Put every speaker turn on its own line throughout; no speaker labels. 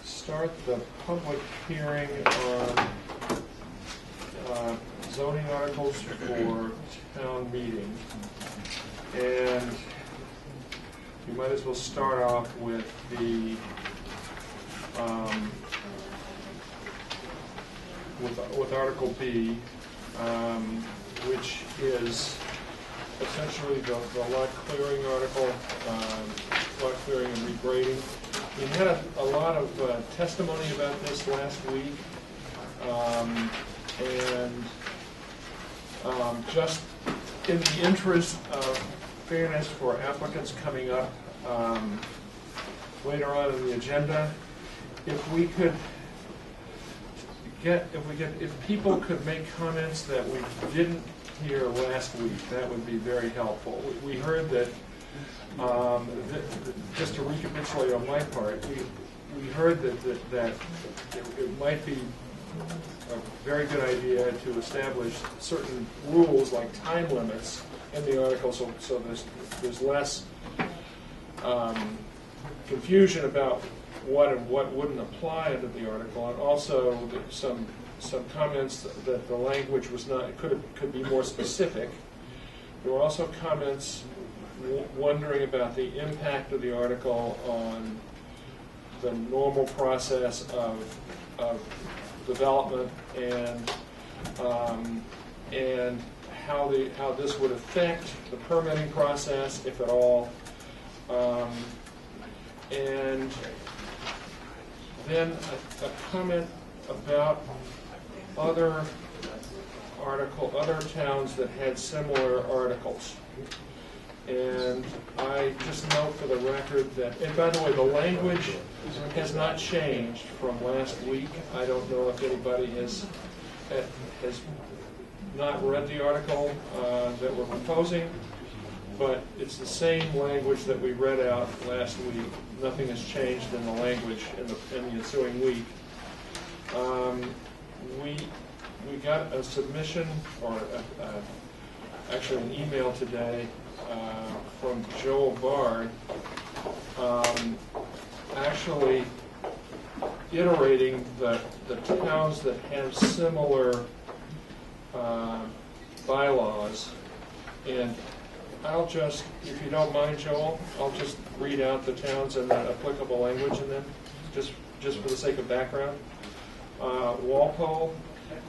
start the public hearing on zoning articles for town meeting. And you might as well start off with the with Article B, which is essentially the lot clearing article, lot clearing and regrading. We had a lot of testimony about this last week, and just in the interest of fairness for applicants coming up later on in the agenda, if people could make comments that we didn't hear last week, that would be very helpful. We heard that, just to recapitulate on my part, we heard that it might be a very good idea to establish certain rules like time limits in the article, so there's less confusion about what and what wouldn't apply under the article, and also some comments that the language was not could be more specific. There were also comments wondering about the impact of the article on the normal process of development and how this would affect the permitting process, if at all, and then a comment about other towns that had similar articles. And I just note for the record that, and by the way, the language has not changed from last week. I don't know if anybody has not read the article that we're proposing, but it's the same language that we read out last week. Nothing has changed in the language in the ensuing week. We got a submission, or actually an email today from Joel Bard, actually iterating the towns that have similar bylaws. And I'll just, if you don't mind, Joel, I'll just read out the towns and the applicable language in them, just for the sake of background. Walpole,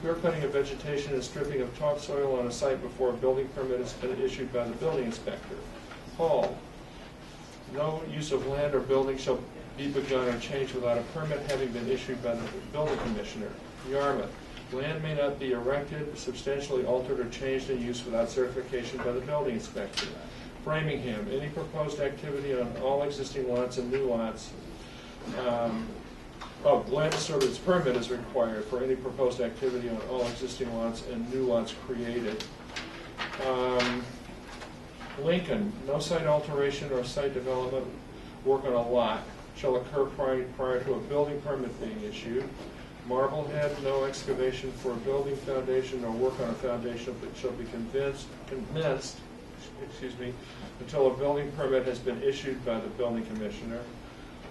clear cutting of vegetation and stripping of topsoil on a site before a building permit has been issued by the building inspector. Hull, no use of land or building shall be begun or changed without a permit having been issued by the building commissioner. Yarmouth, land may not be erected, substantially altered, or changed in use without certification by the building inspector. Framingham, any proposed activity on all existing lots and new lots, land disturbance permit is required for any proposed activity on all existing lots and new lots created. Lincoln, no site alteration or site development work on a lot shall occur prior to a building permit being issued. Marblehead, no excavation for a building foundation or work on a foundation that shall be commenced until a building permit has been issued by the building commissioner.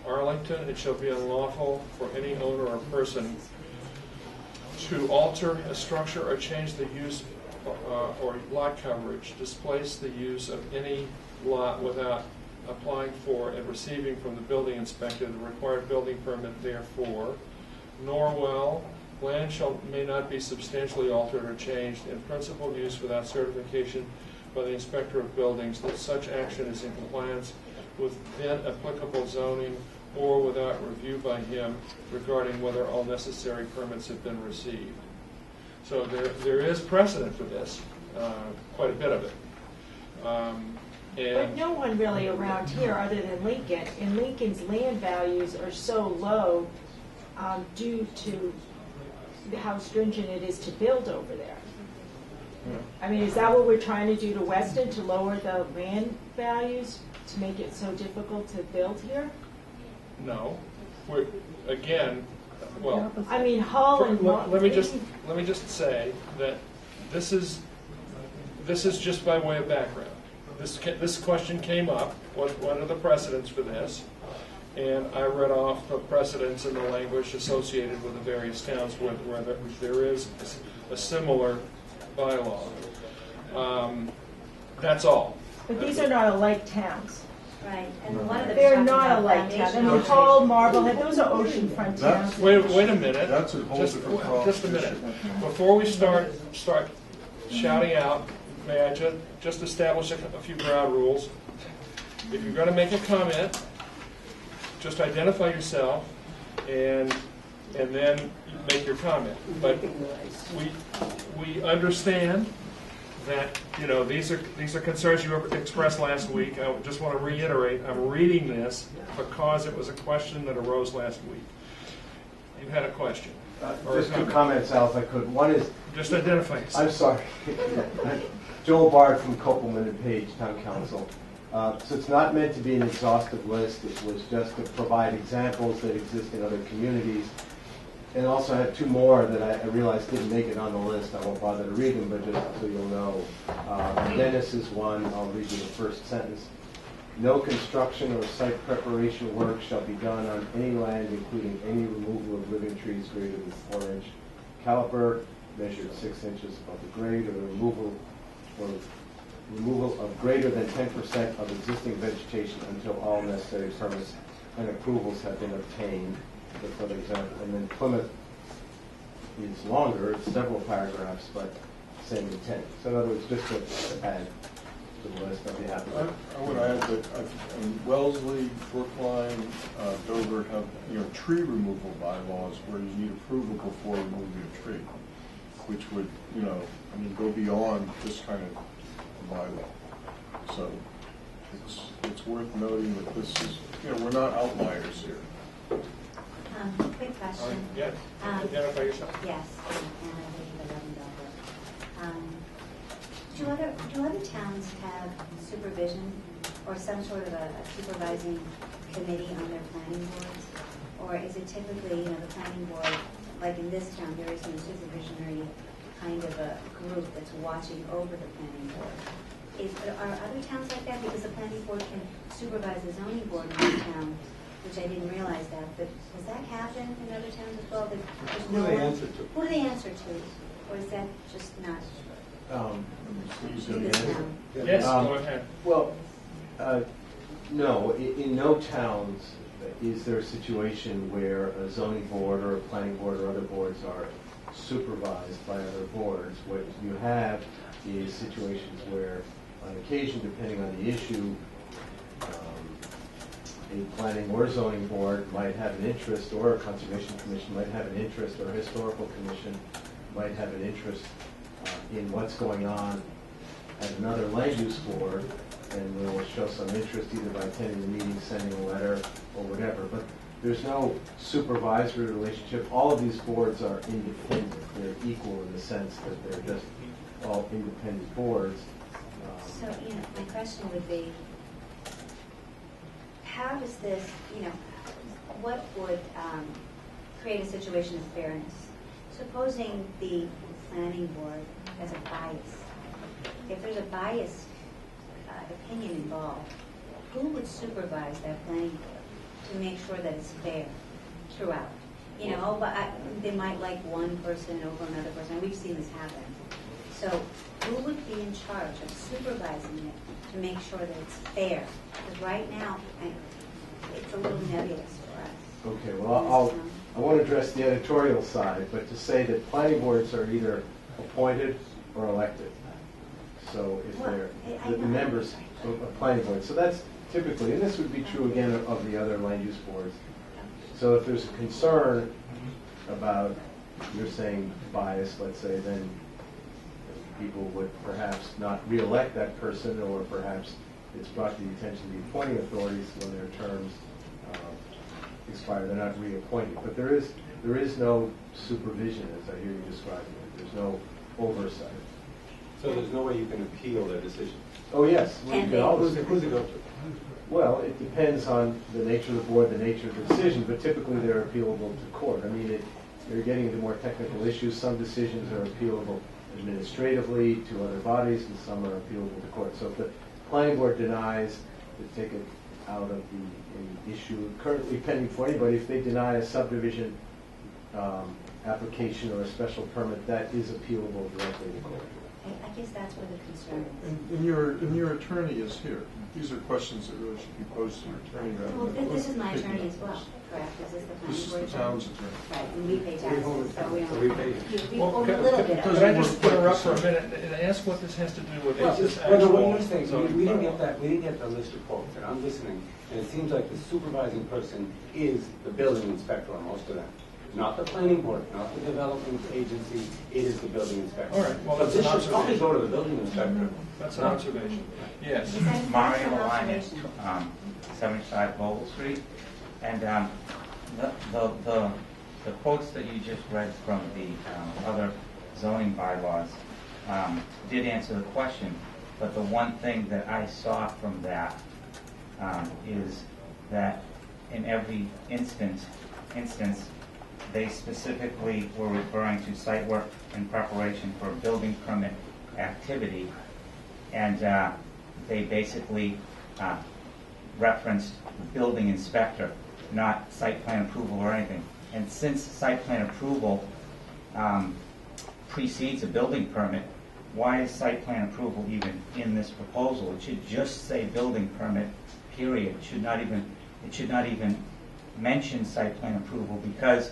Arlington, it shall be unlawful for any owner or person to alter a structure or change the use or lot coverage, displace the use of any lot without applying for and receiving from the building inspector the required building permit therefore. Norwell, land may not be substantially altered or changed in principal use without certification by the inspector of buildings that such action is in compliance with then applicable zoning or without review by him regarding whether all necessary permits have been received. So there is precedent for this, quite a bit of it.
But no one really around here other than Lincoln, and Lincoln's land values are so low due to how stringent it is to build over there.
Yeah.
I mean, is that what we're trying to do to Weston, to lower the land values, to make it so difficult to build here?
No. Again, well,
I mean, Hull and
let me just say that this is just by way of background. This question came up. What are the precedents for this? and I read off the precedents and the language associated with the various towns where there is a similar bylaw. That's all.
But these are not alike towns.
Right, and one of the.
They're not alike towns. I mean, Hull, Marblehead, those are oceanfront towns.
Wait a minute.
That's a whole different problem.
Just a minute. Before we start shouting out, may I just establish a few ground rules? If you're going to make a comment, just identify yourself and then make your comment. But we understand that, you know, these are concerns you expressed last week. I just want to reiterate, I'm reading this because it was a question that arose last week. You had a question.
Just two comments, Al, if I could. One is...
Just identify yourself.
I'm sorry. Joel Bard from Copeland and Page, Town Council. So it's not meant to be an exhaustive list. It was just to provide examples that exist in other communities. And also I have two more that I realized didn't make it on the list. I won't bother to read them, but just so you'll know. Dennis is one. I'll read you the first sentence. No construction or site preparation work shall be done on any land, including any removal of living trees greater than 4-inch caliber, measured 6 inches above the grade, or removal of greater than 10% of existing vegetation until all necessary permits and approvals have been obtained. That's another example. And then Plymouth is longer, it's several paragraphs, but same intent. So in other words, just to add to the list, I'd be happy.
I would add that Wellesley, Brookline, Dover have tree removal bylaws where you need approval before removing a tree, which would go beyond this kind of bylaw. So it's worth noting that this is we're not outliers here.
Quick question.
Yeah. Identify yourself.
Yes, do other towns have supervision or some sort of a supervising committee on their planning boards? Or is it typically, the planning board, like in this town, there is no supervisionary kind of a group that's watching over the planning board? Are other towns like that? Because the planning board can supervise the zoning board in this town, which I didn't realize that, but does that happen in other towns as well?
Who do they answer to?
Who do they answer to? Or is that just not in this town?
Yes, go ahead.
Well, no. In no towns is there a situation where a zoning board or a planning board or other boards are supervised by other boards. What you have is situations where, on occasion, depending on the issue, a planning or zoning board might have an interest, or a conservation commission might have an interest, or a historical commission might have an interest in what's going on at another land use board, and will show some interest either by attending the meeting, sending a letter, or whatever. But there's no supervisory relationship. All of these boards are independent. They're equal in the sense that they're just all independent boards.
So, my question would be, how does this, what would create a situation of fairness? Supposing the planning board has a bias. If there's a biased opinion involved, who would supervise that planning board to make sure that it's fair throughout? They might like one person over another person. We've seen this happen. So who would be in charge of supervising it to make sure that it's fair? Because right now, it's a little nebulous for us.
Okay, well, I won't address the editorial side, but to say that planning boards are either appointed or elected. So if they're the members of a planning board. So that's typically, and this would be true again of the other land use boards. So if there's a concern about, you're saying bias, let's say, then people would perhaps not re-elect that person, or perhaps it's brought to the attention of the appointing authorities when their terms expire. They're not reappointed. But there is no supervision, as I hear you describing it. There's no oversight.
So there's no way you can appeal their decision?
Oh, yes.
Who's it go to?
Well, it depends on the nature of the board, the nature of the decision, but typically they're appealable to court. I mean, you're getting into more technical issues. Some decisions are appealable administratively to other bodies, and some are appealable to court. So if the planning board denies to take it out of the issue currently pending for anybody. If they deny a subdivision application or a special permit, that is appealable directly to court.
I guess that's where the concern is.
And your attorney is here. These are questions that really should be posed to your attorney. rather
Well,
than-
this is my attorney as well, correct? Is this the planning board?
This is the town's attorney.
Right, and we pay taxes, so we
So we
don't.
pay.
We
Well,
own a little bit of
Could
it.
I just interrupt for a minute and ask what this has to do with
Well,
this
well, no,
actual
one thing,
zoning
we didn't
bylaw?
get that, we didn't get the list of quotes, and I'm listening, and it seems like the supervising person is the building inspector on most of them. Not the planning board, not the development agency, it is the building inspector.
All right, well,
So
that's
this
an
should probably
observation.
go to the building inspector.
That's an observation. Yes.
Is that- that's
Mario
an
Line at
observation.
75 Lowell Street. And the quotes that you just read from the other zoning bylaws did answer the question, but the one thing that I saw from that is that in every instance, they specifically were referring to site work in preparation for a building permit activity, and they basically referenced the building inspector, not site plan approval or anything. And since site plan approval precedes a building permit, why is site plan approval even in this proposal? It should just say building permit, period. It should not even mention site plan approval, because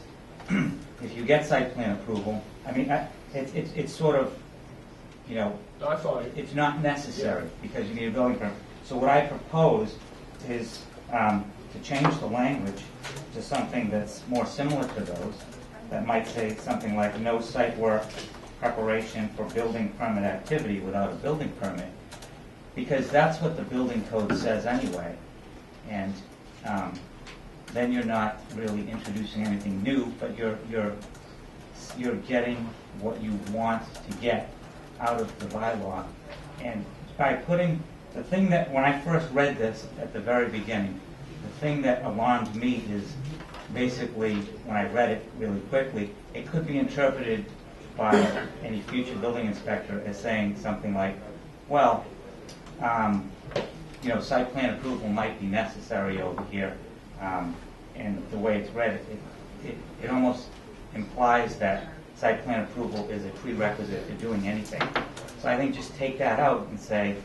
if you get site plan approval, I mean, it's sort of, you know,
I thought,
it's not necessary because you need a building permit. So what I propose is to change the language to something that's more similar to those, that might say something like no site work preparation for building permit activity without a building permit, because that's what the building code says anyway. And then you're not really introducing anything new, but you're getting what you want to get out of the bylaw. And by putting the thing that, when I first read this at the very beginning, the thing that alarmed me is basically, when I read it really quickly, it could be interpreted by any future building inspector as saying something like, well, you know, site plan approval might be necessary over here. And the way it's read, it almost implies that site plan approval is a prerequisite to doing anything. So I think just take that out and say,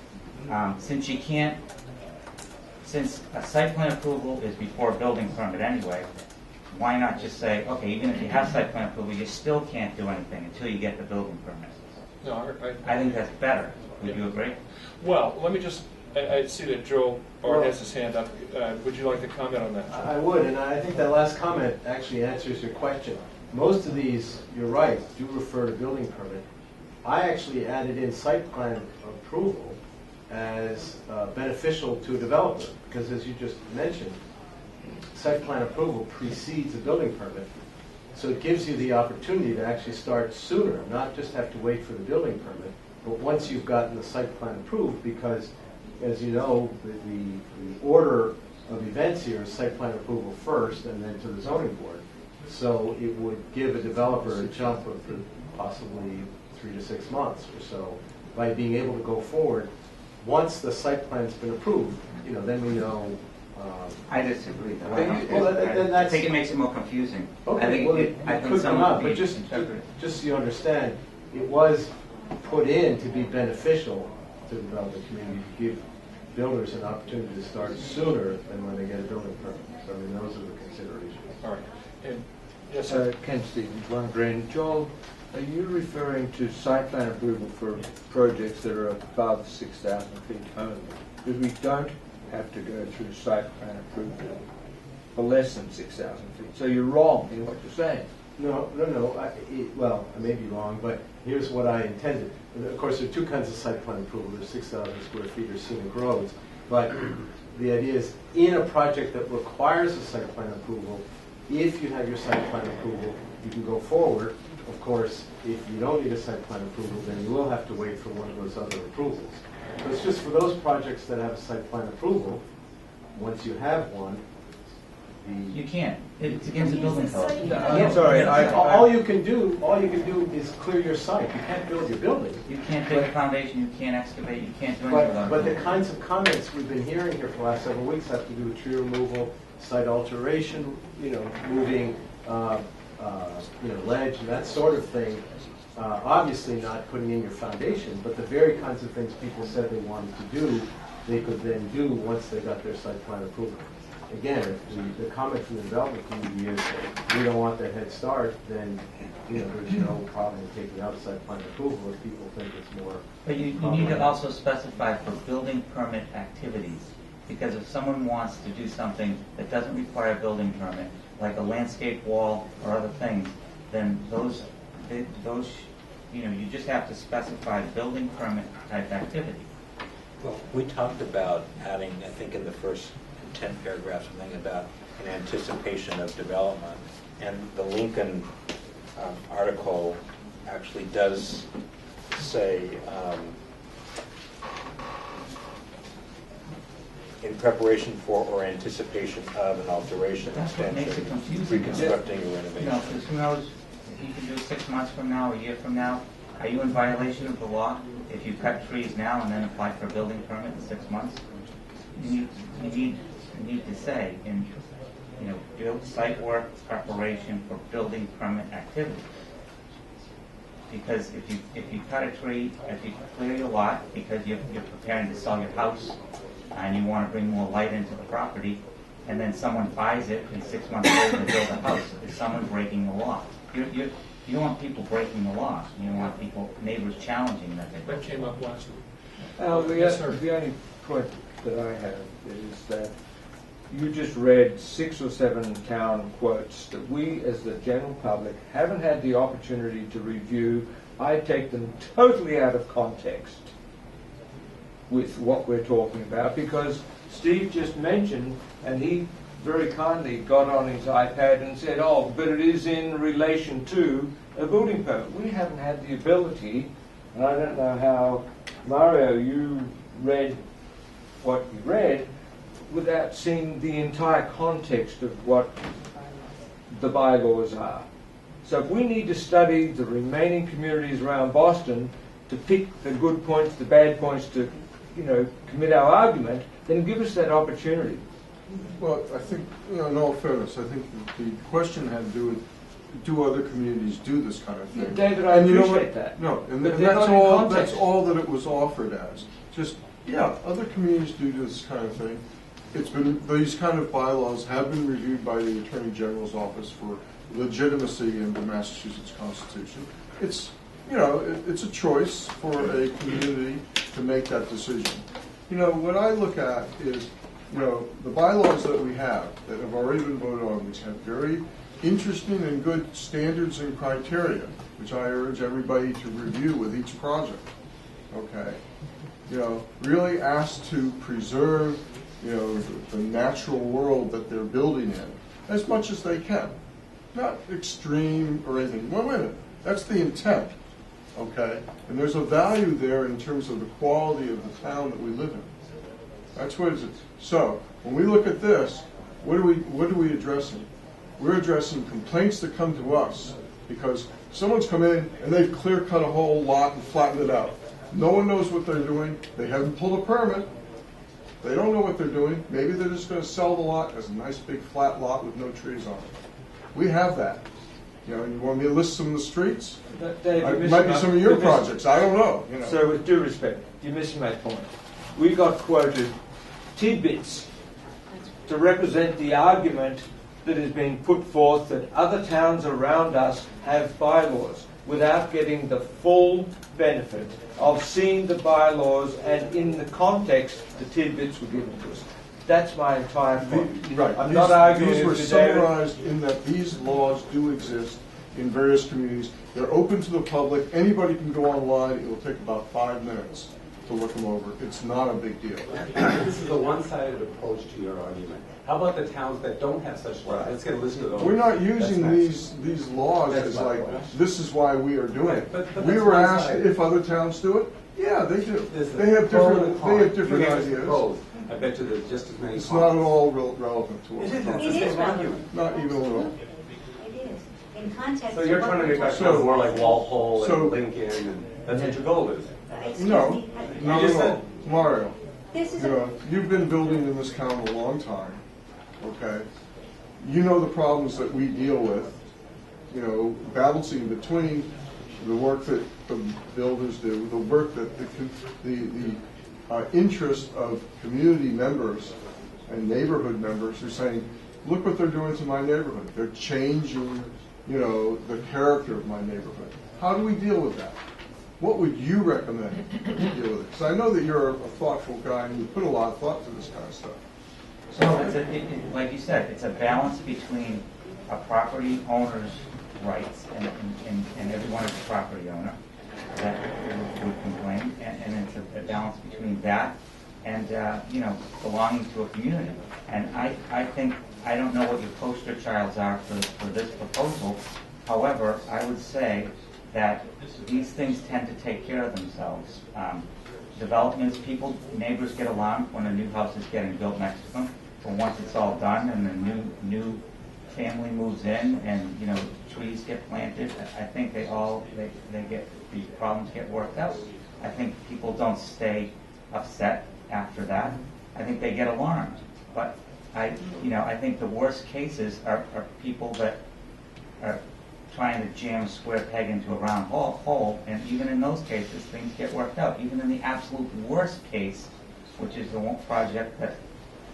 since a site plan approval is before a building permit anyway, why not just say, okay, even if you have site plan approval, you still can't do anything until you get the building permit.
no,
I think that's better. Would you agree?
well, let me just, I see that Joe Bard has his hand up. Would you like to comment on that?
I would, and I think that last comment actually answers your question. Most of these, you're right, do refer to building permit. I actually added in site plan approval as beneficial to a developer, because as you just mentioned, site plan approval precedes a building permit. So it gives you the opportunity to actually start sooner, not just have to wait for the building permit, but once you've gotten the site plan approved, because as you know, the order of events here is site plan approval first and then to the zoning board. So it would give a developer a jump of possibly 3 to 6 months or so by being able to go forward. Once the site plan's been approved, you know, then we know.
I disagree. though.
Well, then
I
that's-
think it makes it more confusing. I
Okay,
think
well,
I
it
think
could
some
come up,
would
but
be
just
interpreted.
so you understand, it was put in to be beneficial to the development community, to give builders an opportunity to start sooner than when they get a building permit. So I mean, those are the considerations.
All right. And, yes, sir.
Ken Stevens, 1 Green. Joel, are you referring to site plan approval for projects that are above 6,000 feet only? Because we don't have to go through site plan approval for less than 6,000 feet. So you're wrong in what you're saying.
No. Well, I may be wrong, but here's what I intended. Of course, there are two kinds of site plan approval. There's 6,000 square feet or scenic roads. But the idea is, in a project that requires a site plan approval, if you have your site plan approval, you can go forward. Of course, if you don't need a site plan approval, then you will have to wait for one of those other approvals. So it's just for those projects that have a site plan approval, once you have one,
You can't. It's against the building code.
No, I'm sorry, all you can do is clear your site. You can't build your building.
You can't dig a foundation, you can't excavate, you can't do anything without a
But the
building.
kinds of comments we've been hearing here for the last several weeks have to do with tree removal, site alteration, moving, ledge and that sort of thing. Obviously not putting in your foundation, but the very kinds of things people said they wanted to do, they could then do once they got their site plan approval. Again, if the comment from the development community is we don't want that head start, then there's no problem with taking out site plan approval if people think it's more.
But you need to also specify for building permit activities, because if someone wants to do something that doesn't require a building permit, like a landscape wall or other things, then those you just have to specify building permit type activity.
Well, we talked about adding, I think in the first 10 paragraphs, something about an anticipation of development. And the Lincoln article actually does say, in preparation for or anticipation of an alteration,
That's what makes it
extension,
confusing.
reconstructing or renovation.
Because who knows if you can do it 6 months from now, a year from now. Are you in violation of the law if you cut trees now and then apply for a building permit in 6 months? You need to say build site work preparation for building permit activity. Because if you cut a tree, if you clear your lot because you're preparing to sell your house and you want to bring more light into the property, and then someone buys it and 6 months later they build a house, is someone breaking the law? You don't want people breaking the law. You don't want neighbors challenging that.
That came up last week.
The only point that I have is that you just read 6 or 7 town quotes that we as the general public haven't had the opportunity to review. I take them totally out of context with what we're talking about, because Steve just mentioned, and he very kindly got on his iPad and said, but it is in relation to a building permit. We haven't had the ability, and I don't know how, Mario, you read what you read without seeing the entire context of what the bylaws are. So if we need to study the remaining communities around Boston to pick the good points, the bad points, to commit our argument, then give us that opportunity.
Well, I think, in all fairness, I think the question had to do with, do other communities do this kind of thing?
Yeah, David, I appreciate that.
No, and
But
that's all that it was offered as. Just, other communities do this kind of thing. These kind of bylaws have been reviewed by the Attorney General's office for legitimacy in the Massachusetts Constitution. It's, it's a choice for a community to make that decision. What I look at is, the bylaws that we have that have already been voted on, which have very interesting and good standards and criteria, which I urge everybody to review with each project. Okay, really ask to preserve, the natural world that they're building in as much as they can. Not extreme or anything. Wait a minute, that's the intent. Okay, and there's a value there in terms of the quality of the town that we live in. That's what it is. So when we look at this, what are we addressing? We're addressing complaints that come to us because someone's come in and they've clear cut a whole lot and flattened it out. No one knows what they're doing. They haven't pulled a permit. They don't know what they're doing. Maybe they're just going to sell the lot as a nice big flat lot with no trees on it. We have that. You want me to list some of the streets? It might be some of your projects. I don't know.
So with due respect, you're missing my point. We got quoted tidbits to represent the argument that is being put forth that other towns around us have bylaws without getting the full benefit of seeing the bylaws and in the context the tidbits were given to us. That's my entire point.
Right.
I'm not arguing
these were
with you, David.
summarized in that these laws do exist in various communities. They're open to the public. Anybody can go online. It will take about 5 minutes to look them over. It's not a big deal.
This is a one-sided approach to your argument. How about the towns that don't have such laws? Let's get a list of those.
We're not using these laws
That's
as
my
like,
point.
this is why we are doing it.
But
We
that's
were asked
one-sided.
if other towns do it. Yeah, they do.
There's
They have
the pro and
different.
the con.
They have different
You gave us the
ideas.
pros. I bet you there's just as many.
It's not at all relevant to what we're talking
It is
about.
relevant.
Not even a little.
It is. In context.
So you're
of what
trying to
we're
make us
talking
sound
So-
more like Walpole
so-
and Lincoln, and that's what your goal is.
Excuse
No,
me.
not
just
at all.
said-
Mario,
This is
you
a,
know, you've been building in this town a long time, okay? You know the problems that we deal with, you know, balancing between the work that the builders do, the work that the interest of community members and neighborhood members who are saying, look what they're doing to my neighborhood. They're changing, you know, the character of my neighborhood. How do we deal with that? What would you recommend to deal with it? Because I know that you're a thoughtful guy and you put a lot of thought to this kind of stuff.
So like you said, it's a balance between a property owner's rights and everyone is a property owner that would complain, and it's a balance between that and you know, belonging to a community. And I think, I don't know what your poster childs are for this proposal. However, I would say that these things tend to take care of themselves. Developments, neighbors get alarmed when a new house is getting built next to them. But once it's all done and the new family moves in and, you know, trees get planted, I think the problems get worked out. I think people don't stay upset after that. I think they get alarmed. But I think the worst cases are people that are trying to jam a square peg into a round hole, and even in those cases, things get worked out. Even in the absolute worst case, which is the one project that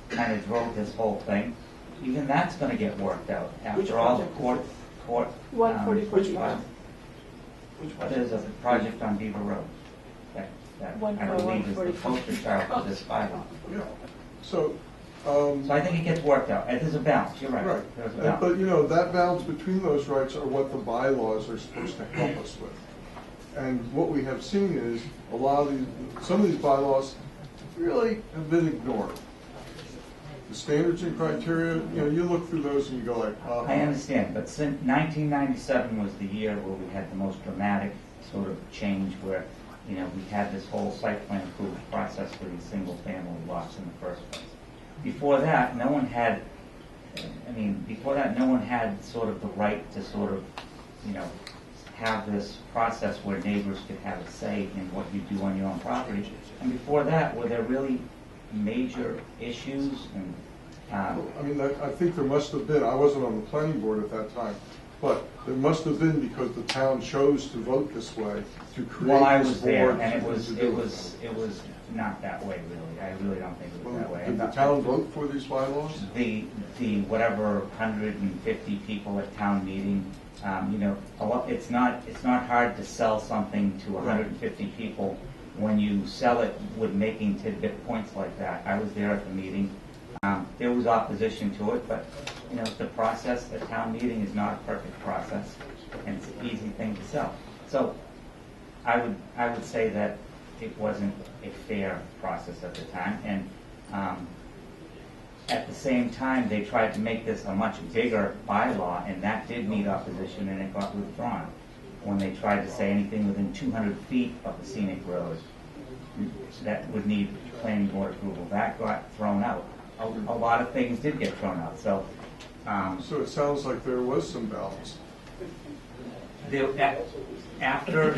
kind of drove this whole thing, even that's going to get worked out after all the court.
144.
There's a project on Beaver Road that I believe is the poster child for this bylaw.
Yeah. So
I think it gets worked out. There's a balance. You're right.
right.
There's a balance.
But, you know, that balance between those rights are what the bylaws are supposed to help us with. And what we have seen is some of these bylaws really have been ignored. The standards and criteria, you know, you look through those and you go like,
I understand, but since 1997 was the year where we had the most dramatic sort of change where, you know, we had this whole site plan approval process for these single-family lots in the first place. Before that, no one had sort of the right to sort of, you know, have this process where neighbors could have a say in what you do on your own property. And before that, were there really major issues? And
I think there must have been. I wasn't on the planning board at that time, but there must have been because the town chose to vote this way to create
well, I
this
was there,
board
and it
to
was
do
not that way really. I really don't think it was that way.
Did the town vote for these bylaws?
The whatever 150 people at town meeting, you know, it's not hard to sell something to 150 people when you sell it with making tidbit points like that. I was there at the meeting. There was opposition to it, but you know, the process, the town meeting is not a perfect process, and it's an easy thing to sell. So I would say that it wasn't a fair process at the time, and at the same time they tried to make this a much bigger bylaw, and that did meet opposition, and it got withdrawn when they tried to say anything within 200 feet of the Scenic Road that would need planning board approval. That got thrown out. A lot of things did get thrown out. So
So it sounds like there was some balance.
after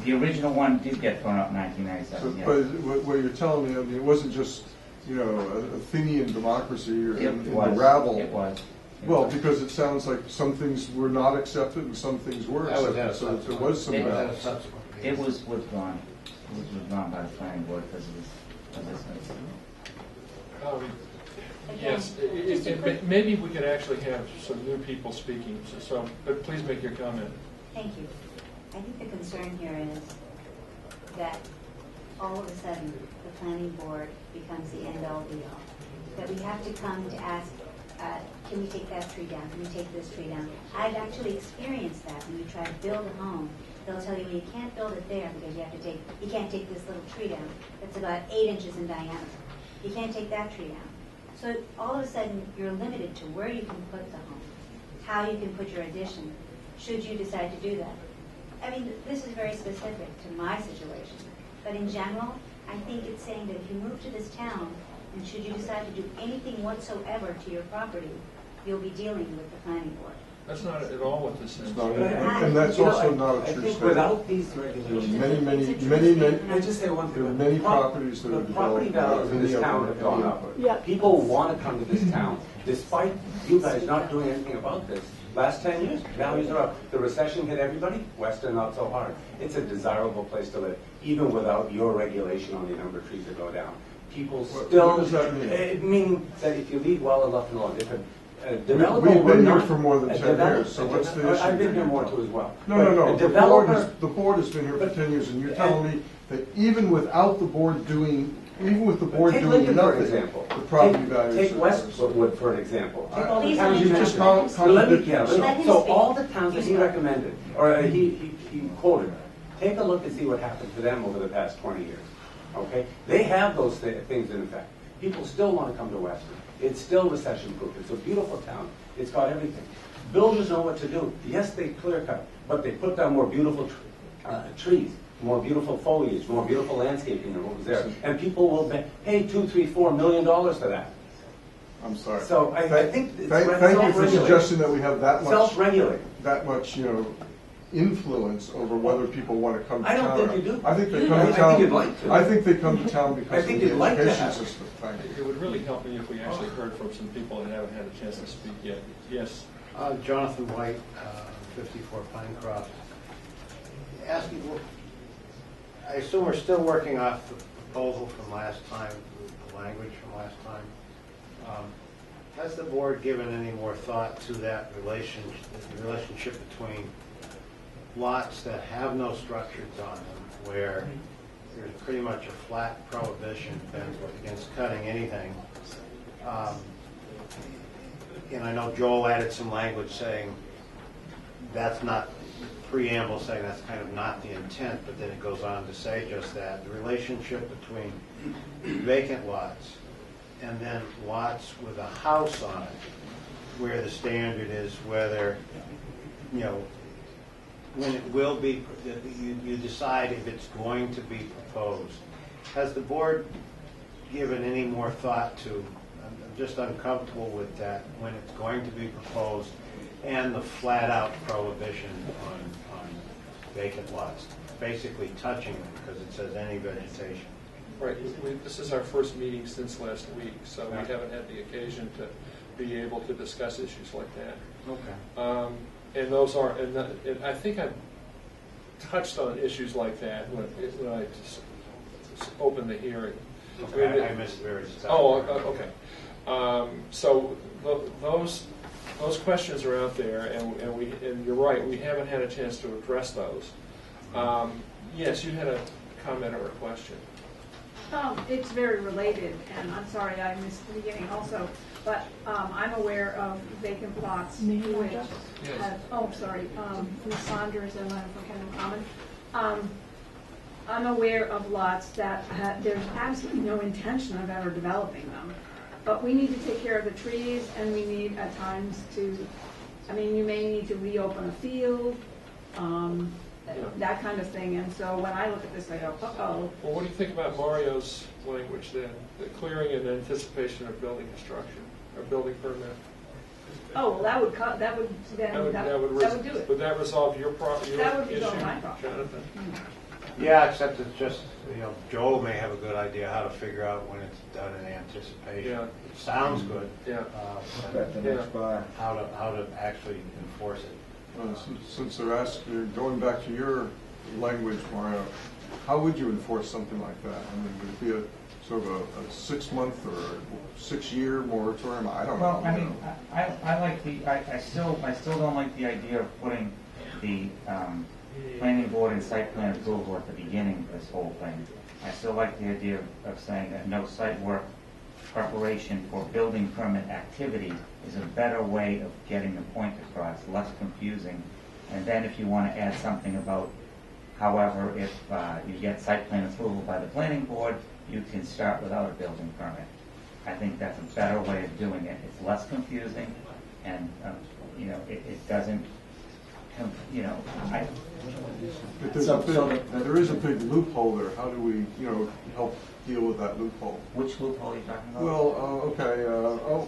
the original one did get thrown out in 1997.
So,
Yes.
but what you're telling me, I mean, it wasn't just, you know, Athenian democracy or in the
was.
rabble.
It was.
Well, because it sounds like some things were not accepted and some things were accepted, so there was some balance.
It was withdrawn. It was withdrawn by the planning board because of this.
Yes,
Just a quick-
maybe we could actually have some new people speaking, but please make your comment.
Thank you. I think the concern here is that all of a sudden, the planning board becomes the end-all be-all. That we have to come to ask, can we take that tree down? Can we take this tree down? I've actually experienced that when you try to build a home. They'll tell you, well, you can't build it there because you can't take this little tree down that's about 8 inches in diameter. You can't take that tree down. So all of a sudden, you're limited to where you can put the home, how you can put your addition, should you decide to do that. I mean, this is very specific to my situation. But in general, I think it's saying that if you move to this town, and should you decide to do anything whatsoever to your property, you'll be dealing with the planning board.
That's not at all what this is.
It's not, and that's also not a
I
true
think
statement.
without these
There's
regulations,
many,
can I just say one
there are
thing?
many properties that are
The property
developed.
values in this town have gone up.
Yeah.
People want to come to this town, despite you guys not doing anything about this. Last 10 years, values are up. The recession hit everybody, Weston not so hard. It's a desirable place to live, even without your regulation on the number of trees that go down. People still...
What does that mean?
Meaning that if you leave well enough alone, if a developer...
We've been here
not-
for more than
a
10
develop-
years, so what's the issue?
I've been here more too as well.
No.
A developer...
The board has been here for 10 years, and you're telling me that even without the board doing, even with the board
Take
doing
Lincoln, for
nothing,
example.
the property values
Take
are...
Westwood, for an example. Take all the
Please
towns you
let him
mentioned.
talk.
Just
Let me,
contradict
yeah,
yourself.
Let him
so
speak.
all the towns that he recommended, or he quoted, take a look and see what happened to them over the past 20 years. Okay? They have those things in effect. People still want to come to Weston. It's still recession-proof. It's a beautiful town. It's got everything. Builders know what to do. Yes, they clear cut, but they put down more beautiful trees, more beautiful foliage, more beautiful landscaping than what was there. And people will pay $2, $3, $4 million for that.
I'm sorry.
So I think it's
Thank you for
self-regulating.
suggesting that we have that much,
Self-regulating.
Influence over whether people want to come to
I
town.
don't think you do.
I think they
I
come to
think
town.
you'd like to.
I think they come to town
I
because of
think
the
you'd like to
education
have.
system. Thank you.
It would really help me if we actually heard from some people that haven't had a chance to speak yet. Yes.
Jonathan White, 54 Pinecroft. Asking, I assume we're still working off the proposal from last time, the language from last time. Has the board given any more thought to that relationship between lots that have no structures on them, where there's pretty much a flat prohibition against cutting anything? And I know Joel added some language saying that's not, preamble saying that's kind of not the intent, but then it goes on to say just that. The relationship between vacant lots and then lots with a house on it, where the standard is whether, when it will be, you decide if it's going to be proposed. Has the board given any more thought to, I'm just uncomfortable with that, when it's going to be proposed, and the flat-out prohibition on vacant lots, basically touching them because it says any vegetation?
Right. This is our first meeting since last week, so we haven't had the occasion to be able to discuss issues like that.
Okay.
And those are, and I think I touched on issues like that when I just opened the hearing.
Okay, I missed very.
Okay. So those questions are out there, and you're right. We haven't had a chance to address those. Yes, you had a comment or a question.
It's very related, and I'm sorry I missed the beginning also, but I'm aware of vacant lots which have, Ms. Saunders and Leonard from Kennedy Common. I'm aware of lots that there's absolutely no intention of ever developing them, but we need to take care of the trees, and we need at times to, you may need to reopen a field, that kind of thing. And so when I look at this, I go, uh-oh.
Well, what do you think about Mario's language then? The clearing in anticipation of building construction or building permit?
Oh, well, that would do it.
Would that resolve your issue,
That would resolve my problem.
Jonathan?
Yeah, except it's just, Joel may have a good idea how to figure out when it's done in anticipation.
Yeah.
It sounds good.
Yeah.
At the next buy.
How to actually enforce it.
Since they're asking, going back to your language, Mario, how would you enforce something like that? Would it be a sort of a 6-month or 6-year moratorium? I don't know.
Well, I like I still don't like the idea of putting the planning board and site plan approval at the beginning of this whole thing. I still like the idea of saying that no site work preparation for building permit activity is a better way of getting the point across, less confusing. And then if you want to add something about, however, if you get site plan approval by the planning board, you can start without a building permit. I think that's a better way of doing it. It's less confusing, and it doesn't you know,
But there's there is a big loophole there. How do we, help deal with that loophole?
which loophole are you talking about?
Well, okay,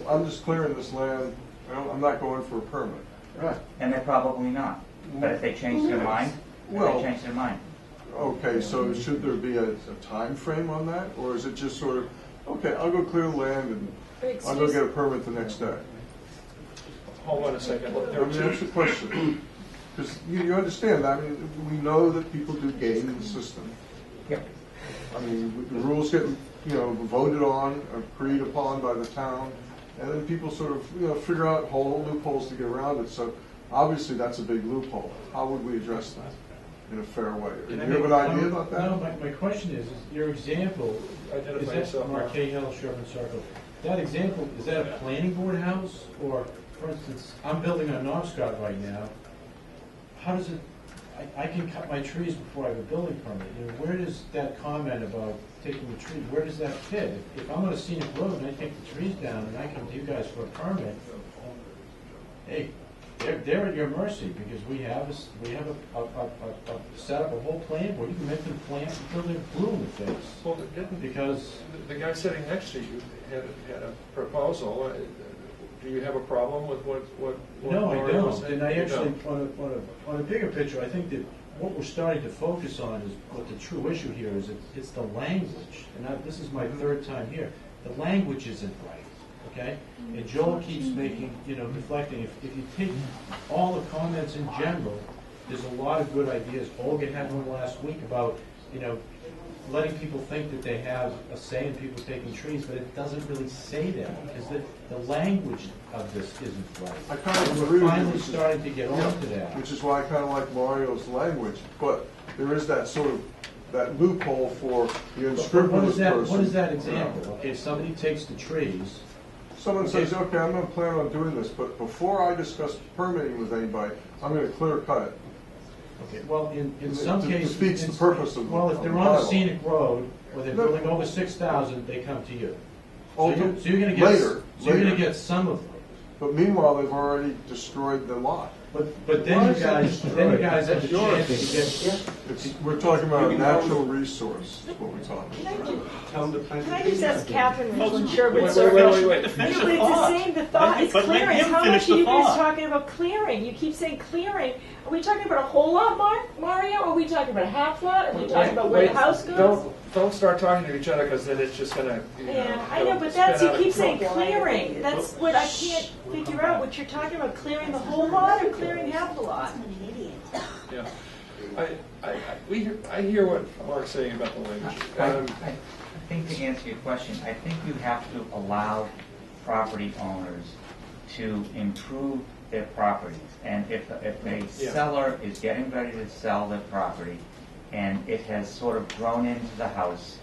I'm just clearing this land. I'm not going for a permit.
Right.
And they're probably not. But if they change their mind,
Okay, so should there be a time frame on that? Or is it just sort of, okay, I'll go clear the land and I'll go get a permit the next day?
Hold on a second. There are
Let me ask you a question. Because you understand, I mean, we know that people do game the system.
Yep.
I mean, the rules get, voted on, agreed upon by the town, and then people sort of, figure out whole loopholes to get around it. So obviously that's a big loophole. How would we address that in a fair way? Do you have an idea about that?
No, my question is your example,
Identify
is that
yourself, Mark.
Marquet Hill, Sherman Circle? That example, is that a planning board house? Or, for instance, I'm building on Knobscott right now. How does it, I can cut my trees before I have a building permit. Where does that comment about taking the trees, where does that fit? If I'm on a scenic road and I take the trees down and I come to you guys for a permit, hey, they're at your mercy, because we have set up a whole plan where you can make them plant until they're blue in the face.
Well, because the guy sitting next to you had a proposal. Do you have a problem with what
No, I
Mario was
don't.
saying?
And I
You
actually,
don't.
on a bigger picture, I think that what we're starting to focus on is what the true issue here is. It's the language, and this is my third time here. The language isn't right, okay? And Joel keeps making, reflecting. If you take all the comments in general, there's a lot of good ideas. Olga had one last week about, letting people think that they have a say in people taking trees, but it doesn't really say that, because the language of this isn't right.
I kind of
And
agree
we're
with
finally
you.
starting to get onto that.
Which is why I kind of like Mario's language, but there is that sort of, that loophole for the
But
unscrupulous person.
what is that example? Okay, somebody takes the trees.
Someone says, okay, I'm going to plan on doing this, but before I discuss permitting with anybody, I'm going to clear cut it.
Okay, well, in some
It
cases.
defeats the purpose of the
Well, if they're
of the
on a
bylaw.
scenic road, or they're
No.
building over 6,000, they come to you. So
Ultim-
you're gonna get,
later,
so you're gonna
later.
get some of them.
But meanwhile, they've already destroyed the lot.
But then you guys have a chance to get.
We're talking about a natural resource, is what we're talking
Can I
about.
just,
Tell them to plant
can I
the
just
trees.
ask Catherine from
Wait,
Sherwood
wait,
Circle?
wait, wait.
No, but it's the same, the thought, it's
But let
clearing.
him
How
finish
much are
the
you guys
thought.
talking about clearing? You keep saying clearing. Are we talking about a whole lot, Mario? Are we talking about a half lot? Are we talking about where the house goes?
Don't start talking to each other, because then it's just gonna.
Yeah, I know, but that's, you keep saying clearing. That's what I can't figure out, what you're talking about, clearing the whole lot or clearing half the lot?
I'm an idiot.
Yeah. I hear what Mark's saying about the language.
I think to answer your question, I think you have to allow property owners to improve their properties. And if a seller is getting ready to sell their property, and it has sort of grown into the house,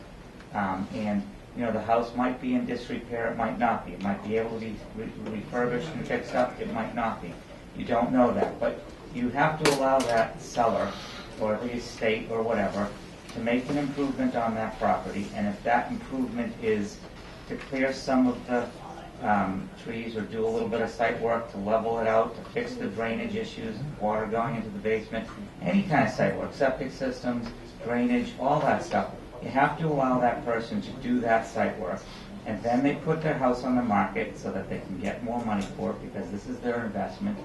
and the house might be in disrepair, it might not be. It might be able to be refurbished and fixed up, it might not be. You don't know that, but you have to allow that seller or the estate or whatever to make an improvement on that property, and if that improvement is to clear some of the trees or do a little bit of site work to level it out, to fix the drainage issues, water going into the basement, any kind of site work, septic systems, drainage, all that stuff. You have to allow that person to do that site work, and then they put their house on the market so that they can get more money for it, because this is their investment.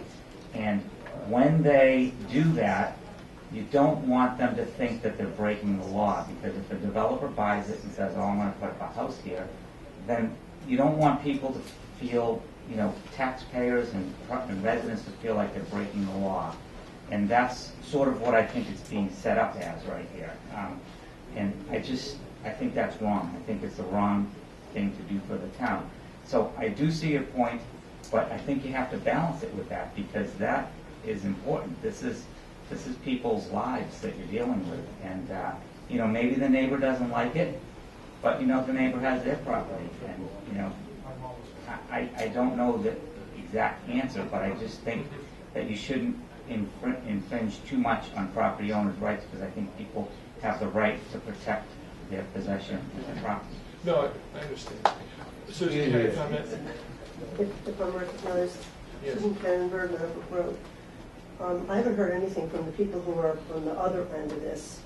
And when they do that, you don't want them to think that they're breaking the law, because if the developer buys it and says, oh, I'm going to put up a house here, then you don't want people to feel, taxpayers and residents to feel like they're breaking the law. And that's sort of what I think it's being set up as right here. And I think that's wrong. I think it's the wrong thing to do for the town. So I do see your point, but I think you have to balance it with that, because that is important. This is people's lives that you're dealing with. And, maybe the neighbor doesn't like it, but, the neighbor has their property. And, I don't know the exact answer, but I just think that you shouldn't infringe too much on property owners' rights, because I think people have the right to protect their possession of their property.
No, I understand. Susan, you had a comment?
If I'm recognized,
Yes.
Susan Cannonberg, Meadowbrook Road.
I haven't heard anything from the people who are on the other end of this.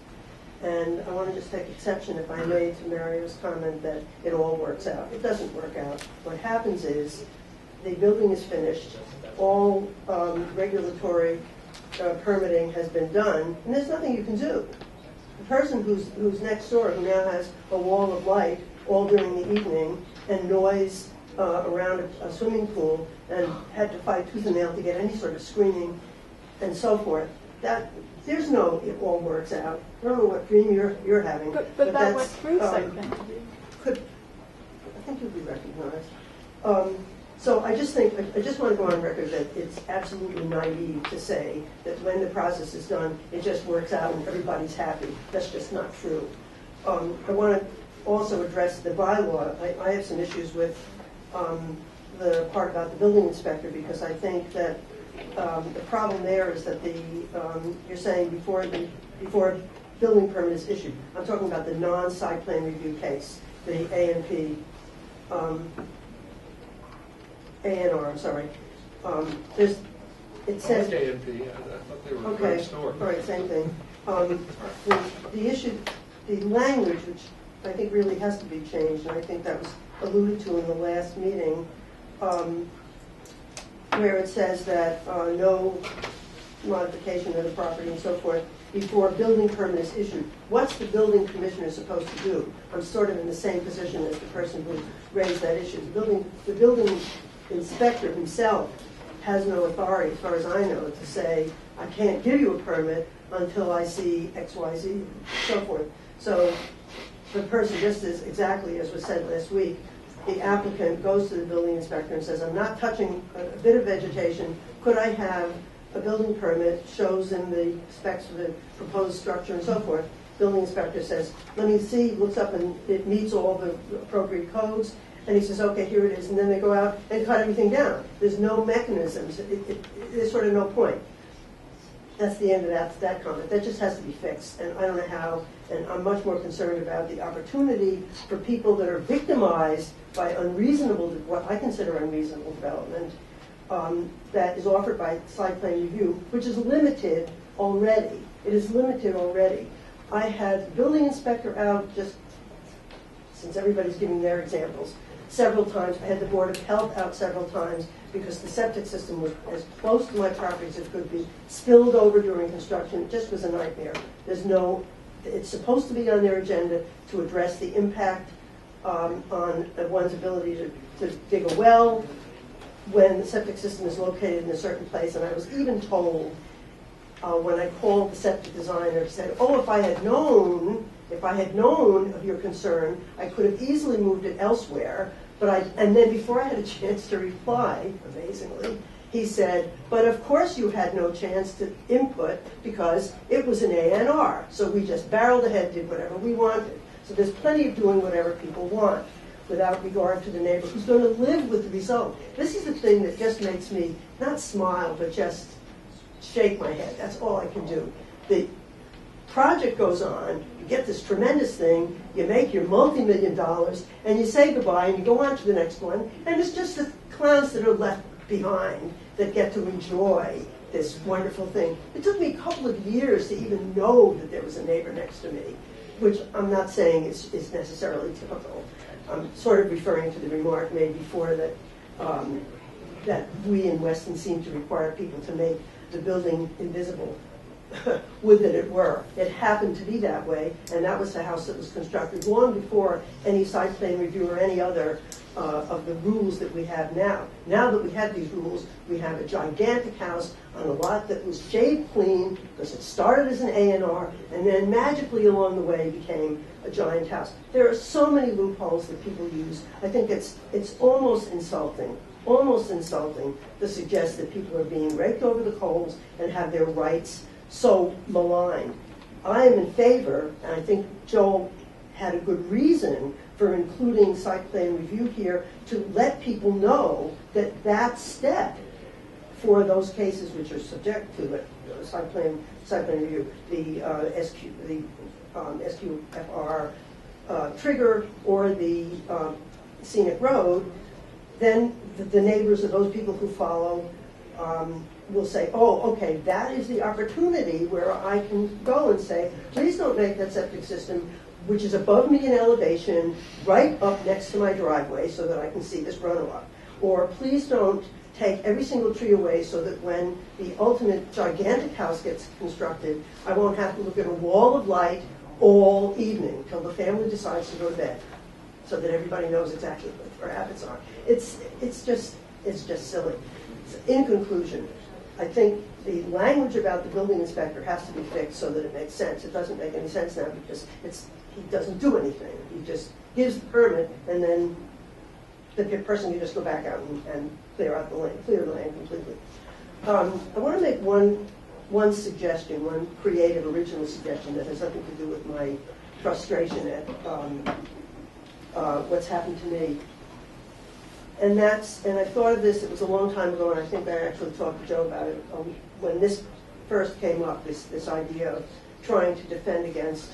And I want to just take exception, if I may, to Mario's comment that it all works out. It doesn't work out. What happens is the building is finished, all regulatory permitting has been done, and there's nothing you can do. The person who's next door, who now has a wall of light all during the evening and noise around a swimming pool and had to fight tooth and nail to get any sort of screening and so forth, that there's no it all works out. I don't know what dream you're having.
But that went through site plan review.
I think you'll be recognized. So I just want to go on record that it's absolutely naive to say that when the process is done, it just works out and everybody's happy. That's just not true. I want to also address the bylaw. I have some issues with the part about the building inspector, because I think that the problem there is that you're saying before a building permit is issued. I'm talking about the non-site plan review case, the A&P. A&R, I'm sorry. It says
A&P. I thought they were
okay.
next door.
All right, same thing. The issue, the language, which I think really has to be changed, and I think that was alluded to in the last meeting, where it says that no modification of the property and so forth before a building permit is issued. What's the building commissioner supposed to do? I'm sort of in the same position as the person who raised that issue. The building inspector himself has no authority, as far as I know, to say, I can't give you a permit until I see X, Y, Z, and so forth. So the person, just as exactly as was said last week, the applicant goes to the building inspector and says, I'm not touching a bit of vegetation. Could I have a building permit, shows in the specs of the proposed structure and so forth? Building inspector says, let me see, looks up and it meets all the appropriate codes. And he says, okay, here it is. And then they go out and cut everything down. There's no mechanisms. There's sort of no point. That's the end of that comment. That just has to be fixed. And I don't know how. And I'm much more concerned about the opportunity for people that are victimized by what I consider unreasonable development that is offered by site plan review, which is limited already. It is limited already. I had the building inspector out, just since everybody's giving their examples, several times. I had the Board of Health out several times because the septic system was as close to my property as it could be, spilled over during construction. It just was a nightmare. It's supposed to be on their agenda to address the impact on one's ability to dig a well when the septic system is located in a certain place. And I was even told when I called the septic designer, he said, oh, if I had known of your concern, I could have easily moved it elsewhere. And then before I had a chance to reply, amazingly, he said, but of course you had no chance to input because it was an A&R. So we just barreled ahead, did whatever we wanted. So there's plenty of doing whatever people want without regard to the neighbor who's going to live with the result. This is the thing that just makes me not smile, but just shake my head. That's all I can do. The project goes on, you get this tremendous thing, you make your multi-million dollars, and you say goodbye, and you go on to the next one, and it's just the clowns that are left behind that get to enjoy this wonderful thing. It took me a couple of years to even know that there was a neighbor next to me, which I'm not saying is necessarily typical. I'm sort of referring to the remark made before that that we in Weston seem to require people to make the building invisible. Would that it were. It happened to be that way, and that was the house that was constructed long before any site plan review or any other of the rules that we have now. Now that we have these rules, we have a gigantic house on a lot that was shaved clean because it started as an A&R and then magically along the way became a giant house. There are so many loopholes that people use. I think it's almost insulting to suggest that people are being raked over the coals and have their rights so maligned. I am in favor, and I think Joel had a good reason for including site plan review here to let people know that that step for those cases which are subject to it, site plan review, the SQFR trigger or the Scenic Road, then the neighbors of those people who follow will say, oh, okay, that is the opportunity where I can go and say, please don't make that septic system, which is above me in elevation, right up next to my driveway so that I can see this runoff. Or please don't take every single tree away so that when the ultimate gigantic house gets constructed, I won't have to look at a wall of light all evening till the family decides to go to bed, so that everybody knows exactly what their habits are. It's just silly. In conclusion, I think the language about the building inspector has to be fixed so that it makes sense. It doesn't make any sense now because he doesn't do anything. He just gives the permit, and then the person can just go back out and clear the land completely. I want to make one suggestion, one creative, original suggestion that has nothing to do with my frustration at what's happened to me. And I thought of this, it was a long time ago, and I think I actually talked to Joe about it, when this first came up, this idea of trying to defend against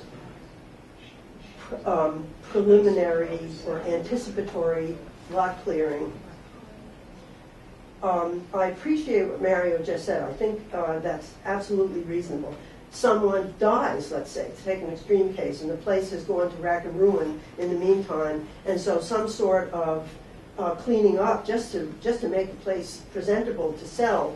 preliminary or anticipatory lot clearing. I appreciate what Mario just said. I think that's absolutely reasonable. Someone dies, let's say, to take an extreme case, and the place has gone to rack and ruin in the meantime, and so some sort of cleaning up just to make the place presentable to sell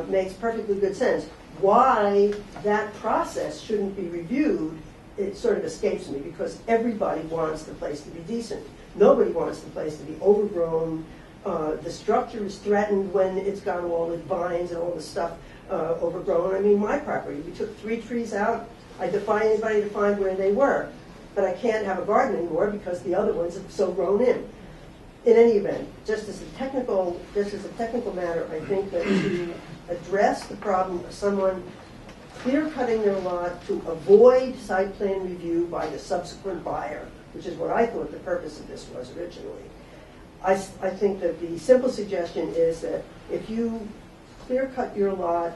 makes perfectly good sense. Why that process shouldn't be reviewed, it sort of escapes me, because everybody wants the place to be decent. Nobody wants the place to be overgrown. The structure is threatened when it's got all the vines and all the stuff overgrown. I mean, my property, we took 3 trees out. I defy anybody to find where they were, but I can't have a garden anymore because the other ones have so grown in. In any event, just as a technical matter, I think that to address the problem of someone clear-cutting their lot to avoid site plan review by the subsequent buyer, which is what I thought the purpose of this was originally, I think that the simple suggestion is that if you clear-cut your lot,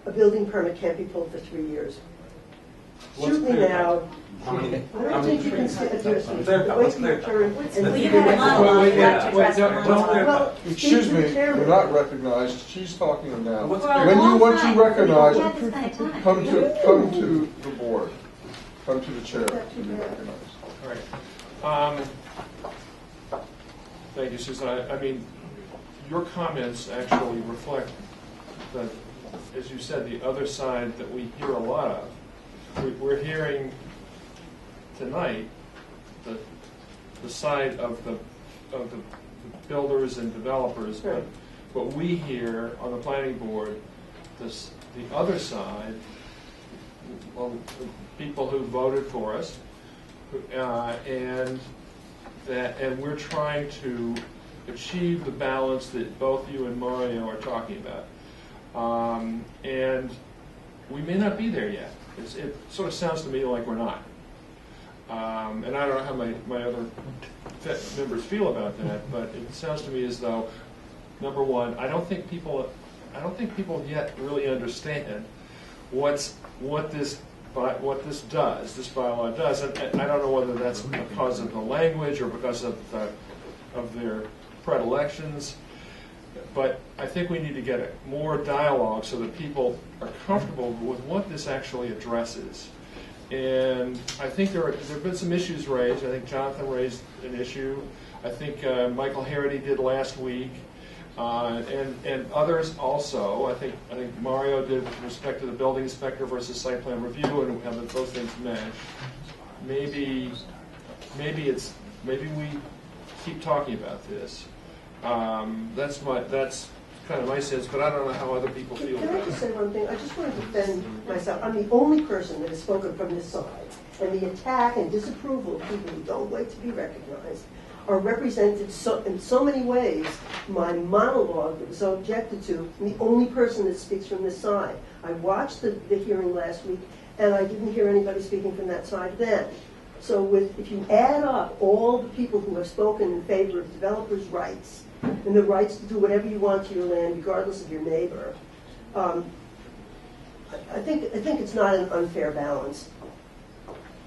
a building permit can't be pulled for 3 years. Shoot me now. I don't think you can address it. Wait till your turn.
Well, you had a monologue. You'd like to address the monologue.
Well,
Excuse me,
Mr. Chairman.
you're not recognized. She's talking now.
What's
For a
When you
long
want to
time.
recognize,
We had this kind of time.
come to the board. Come to the chair to be recognized.
All right. Thank you, Susan. I mean, your comments actually reflect the, as you said, the other side that we hear a lot of. We're hearing tonight the side of the builders and developers, but we hear on the planning board the other side, well, the people who voted for us, and we're trying to achieve the balance that both you and Mario are talking about, and we may not be there yet. It sort of sounds to me like we're not. And I don't know how my other members feel about that, but it sounds to me as though, number one, I don't think people yet really understand what this bylaw does, and I don't know whether that's because of the language or because of their predilections. But I think we need to get more dialogue so that people are comfortable with what this actually addresses. And I think there have been some issues raised. I think Jonathan raised an issue. I think Michael Harity did last week, and others also. I think Mario did with respect to the building inspector versus site plan review, and how those things mesh. Maybe we keep talking about this. That's kind of my sense, but I don't know how other people feel
Can I
about
just
it.
say one thing? I just want to defend myself. I'm the only person that has spoken from this side, and the attack and disapproval of people who don't like to be recognized are represented in so many ways. My monologue that was so objected to, I'm the only person that speaks from this side. I watched the hearing last week, and I didn't hear anybody speaking from that side then. So if you add up all the people who have spoken in favor of developers' rights and the rights to do whatever you want to your land, regardless of your neighbor, I think it's not an unfair balance.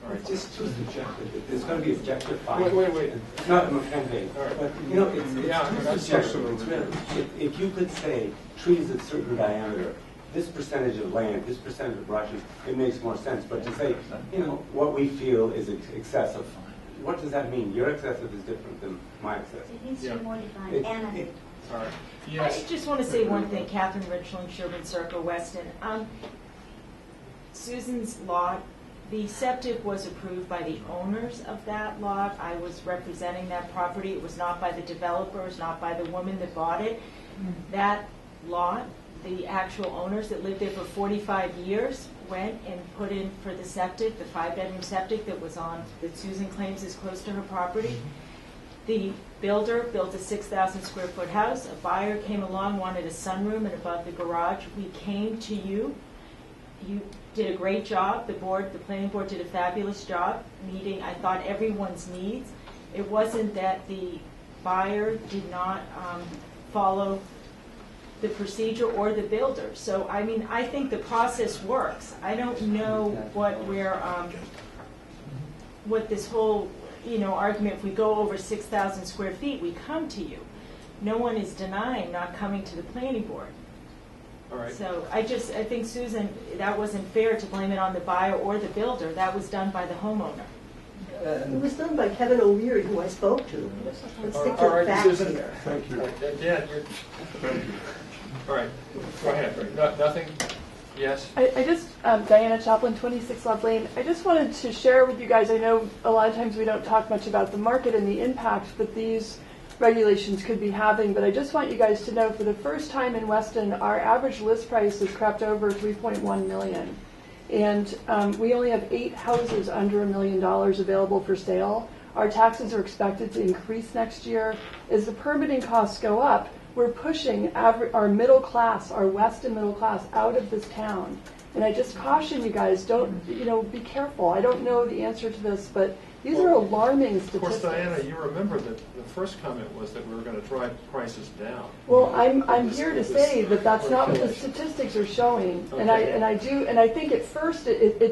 All right.
Just too subjective. There's going to be objective findings.
Wait.
It's not a campaign.
All right.
But, you know, it's
Yeah,
too
that's
subjective. It's really, if you could say trees at certain diameter, this percentage of land, this percentage of brushes, it makes more sense. But to say, you know, what we feel is excessive, what does that mean? Your excessive is different than my excessive.
It needs to be more defined
It-
and
it-
All right.
I
Yes.
just want to say one thing, Catherine Richland, Sherman Circle, Weston. Susan's lot, the septic was approved by the owners of that lot. I was representing that property. It was not by the developer, it was not by the woman that bought it. That lot, the actual owners that lived there for 45 years went and put in for the septic, the 5-bedroom septic that was on, that Susan claims is close to her property. The builder built a 6,000 square foot house. A buyer came along, wanted a sunroom and above the garage. We came to you. You did a great job. The planning board did a fabulous job meeting, I thought, everyone's needs. It wasn't that the buyer did not follow the procedure or the builder. So, I mean, I think the process works. I don't know what this whole, argument, if we go over 6,000 square feet, we come to you. No one is denying not coming to the planning board.
All right.
So I think, Susan, that wasn't fair to blame it on the buyer or the builder. That was done by the homeowner.
It was done by Kevin O'Leary, who I spoke to. Let's stick
All
to
right,
facts
Susan.
here.
Thank you.
Dan, you're...
Thank you.
All right. Go ahead. Nothing? Yes?
I just, Diana Chaplin, 26 Love Lane. I just wanted to share with you guys, I know a lot of times we don't talk much about the market and the impact that these regulations could be having, but I just want you guys to know for the first time in Weston, our average list price has crept over $3.1 million. And we only have 8 houses under $1 million available for sale. Our taxes are expected to increase next year. As the permitting costs go up, we're pushing our middle class, our Weston middle class, out of this town. And I just caution you guys, don't, be careful. I don't know the answer to this, but these are alarming statistics.
Of course, Diana, you remember that the first comment was that we were going to drive prices down.
Well, I'm here to say that that's not what the statistics are showing.
Okay.
And I think at first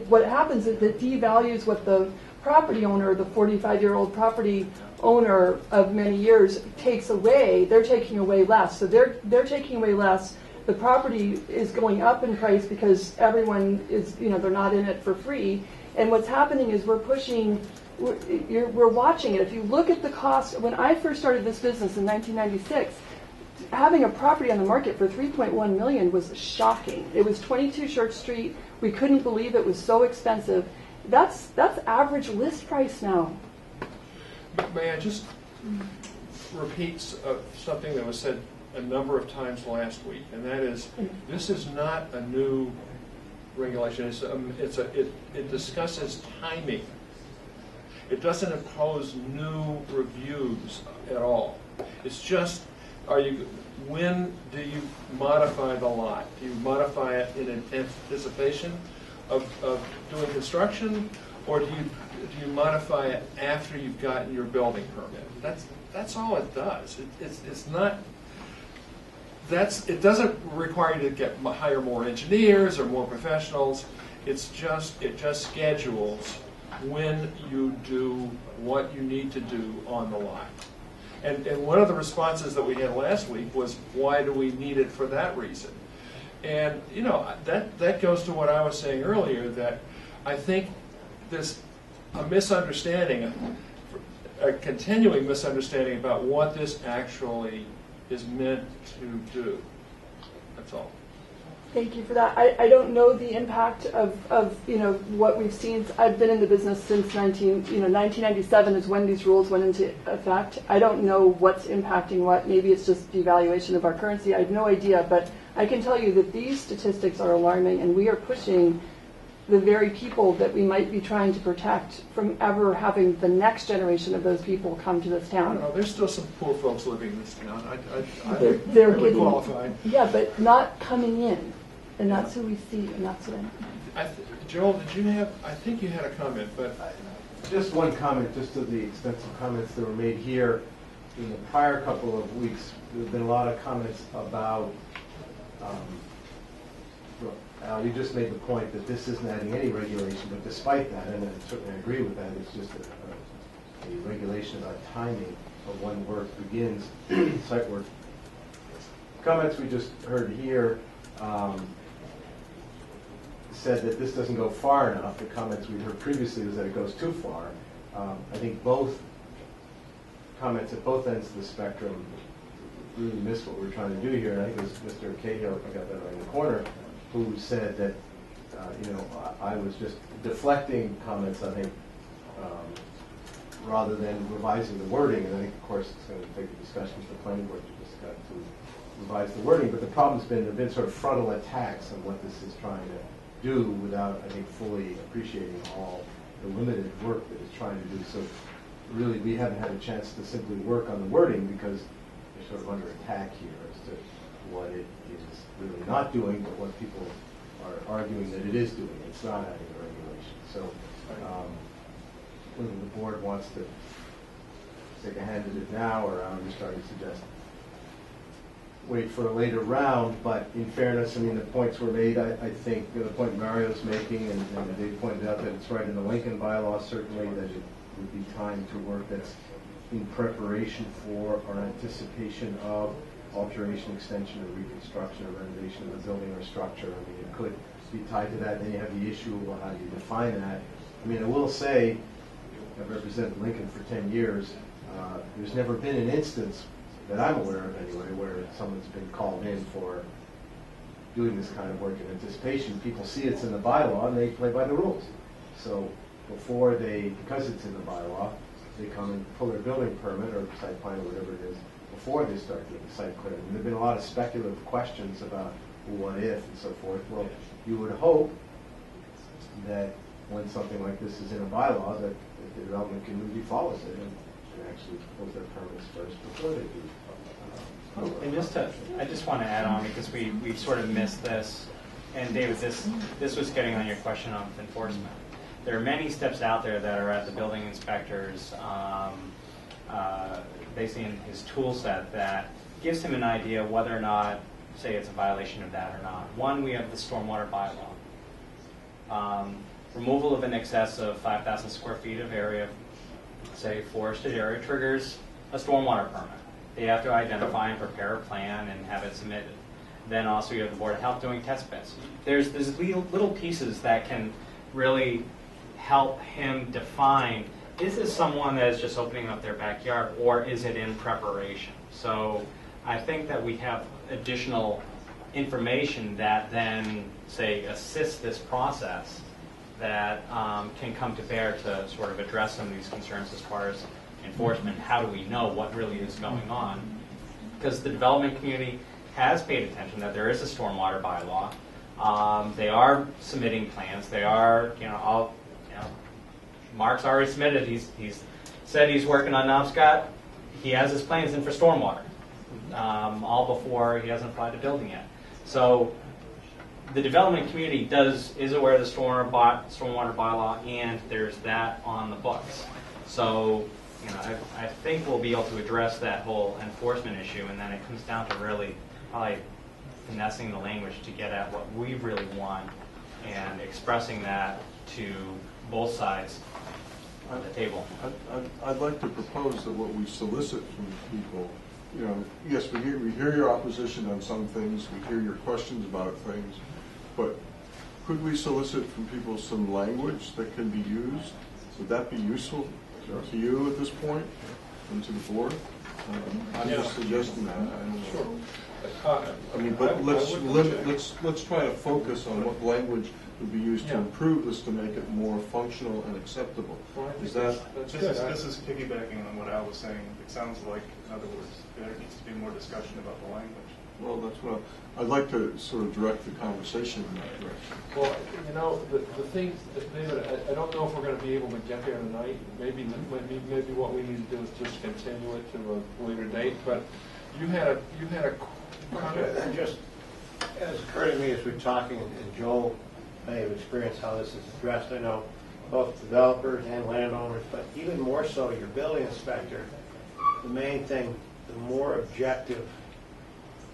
what happens is it devalues what the property owner, the 45-year-old property owner of many years takes away. They're taking away less. So they're taking away less. The property is going up in price because everyone is, they're not in it for free. And what's happening is we're watching it. If you look at the cost, when I first started this business in 1996, having a property on the market for $3.1 million was shocking. It was 22 Church Street. We couldn't believe it was so expensive. That's average list price now.
May I just repeat something that was said a number of times last week, and that is, this is not a new regulation. It discusses timing. It doesn't impose new reviews at all. It's just, when do you modify the lot? Do you modify it in anticipation of doing construction, or do you modify it after you've gotten your building permit? That's all it does. It's not. It doesn't require you to hire more engineers or more professionals. It just schedules when you do what you need to do on the lot. And one of the responses that we had last week was, why do we need it for that reason? And that goes to what I was saying earlier, that I think there's a misunderstanding, a continuing misunderstanding about what this actually is meant to do. That's all.
Thank you for that. I don't know the impact of what we've seen. I've been in the business since 1997 is when these rules went into effect. I don't know what's impacting what. Maybe it's just devaluation of our currency. I have no idea, but I can tell you that these statistics are alarming, and we are pushing the very people that we might be trying to protect from ever having the next generation of those people come to this
I
town.
don't know. There's still some poor folks living in this town.
They're
really
getting
qualified.
Yeah, but not coming in, and that's who we see, and that's what
Joel, did you have? I think you had a comment, but
Just one comment, just to the extensive comments that were made here. In the prior couple of weeks, there have been a lot of comments about Al, you just made the point that this isn't adding any regulation, but despite that, and I certainly agree with that, it's just a regulation about timing of when work begins, site work. Comments we just heard here said that this doesn't go far enough. The comments we heard previously was that it goes too far. I think both comments at both ends of the spectrum really missed what we're trying to do here. And I think it was Mr. Cahill, I got that right in the corner, who said that, I was just deflecting comments, I think, rather than revising the wording. And I think, of course, it's going to take a discussion with the planning board to just got to revise the wording. But the problem's been, there have been sort of frontal attacks on what this is trying to do without, I think, fully appreciating all the limited work that it's trying to do. So really, we haven't had a chance to simply work on the wording because we're sort of under attack here as to what it is really not doing, but what people are arguing that it is doing. It's not adding a regulation. So whether the board wants to take a hand at it now, or I'm just starting to suggest wait for a later round. But in fairness, I mean, the points were made. I think the point Mario's making, and they pointed out that it's right in the Lincoln bylaw, certainly, that it would be time to work that's in preparation for or anticipation of alteration, extension, or reconstruction, or renovation of a building or structure. I mean, it could be tied to that. Then you have the issue of how do you define that. I mean, I will say, I've represented Lincoln for 10 years. There's never been an instance that I'm aware of anyway, where someone's been called in for doing this kind of work in anticipation. People see it's in the bylaw and they play by the rules. So before because it's in the bylaw, they come and pull their building permit or site plan or whatever it is before they start doing the site clearing. And there have been a lot of speculative questions about, well, what if and so forth. Well, you would hope that when something like this is in a bylaw, that the development community follows it and actually pulls their permits first before they do.
And I just want to add on, because we sort of missed this, and David, this was getting on your question on enforcement. There are many steps out there that are at the building inspector's, basically in his tool set, that gives him an idea whether or not, say, it's a violation of that or not. One, we have the stormwater bylaw. Removal of in excess of 5,000 square feet of area, say forested area, triggers a stormwater permit. They have to identify and prepare a plan and have it submitted. Then also you have the Board of Health doing test bits. There's little pieces that can really help him define, is this someone that is just opening up their backyard, or is it in preparation? So I think that we have additional information that then, say, assists this process that can come to bear to sort of address some of these concerns as far as enforcement. How do we know what really is going on? Because the development community has paid attention that there is a stormwater bylaw. They are submitting plans. They are, Mark's already submitted. He's said he's working on Knobscott. He has his plans in for stormwater, all before he hasn't applied to building yet. So the development community is aware of the stormwater bylaw, and there's that on the books. So I think we'll be able to address that whole enforcement issue, and then it comes down to really probably finessing the language to get at what we really want and expressing that to both sides on the table.
I'd like to propose that what we solicit from people, yes, we hear your opposition on some things, we hear your questions about things, but could we solicit from people some language that can be used? Would that be useful to you at this point and to the board? I'm just suggesting that.
Sure.
But let's try to focus on what language would be used to improve this to make it more functional and acceptable. Is that?
This is piggybacking on what Al was saying. It sounds like, in other words, there needs to be more discussion about the language.
Well, that's what I'd like to sort of direct the conversation in that direction.
Well, the thing, David, I don't know if we're going to be able to get there tonight. Maybe what we need to do is just continue it to a later date. But you had a comment.
Just as occurred to me as we're talking, and Joel may have experienced how this is addressed. I know both developers and landowners, but even more so your building inspector. The main thing, the more objective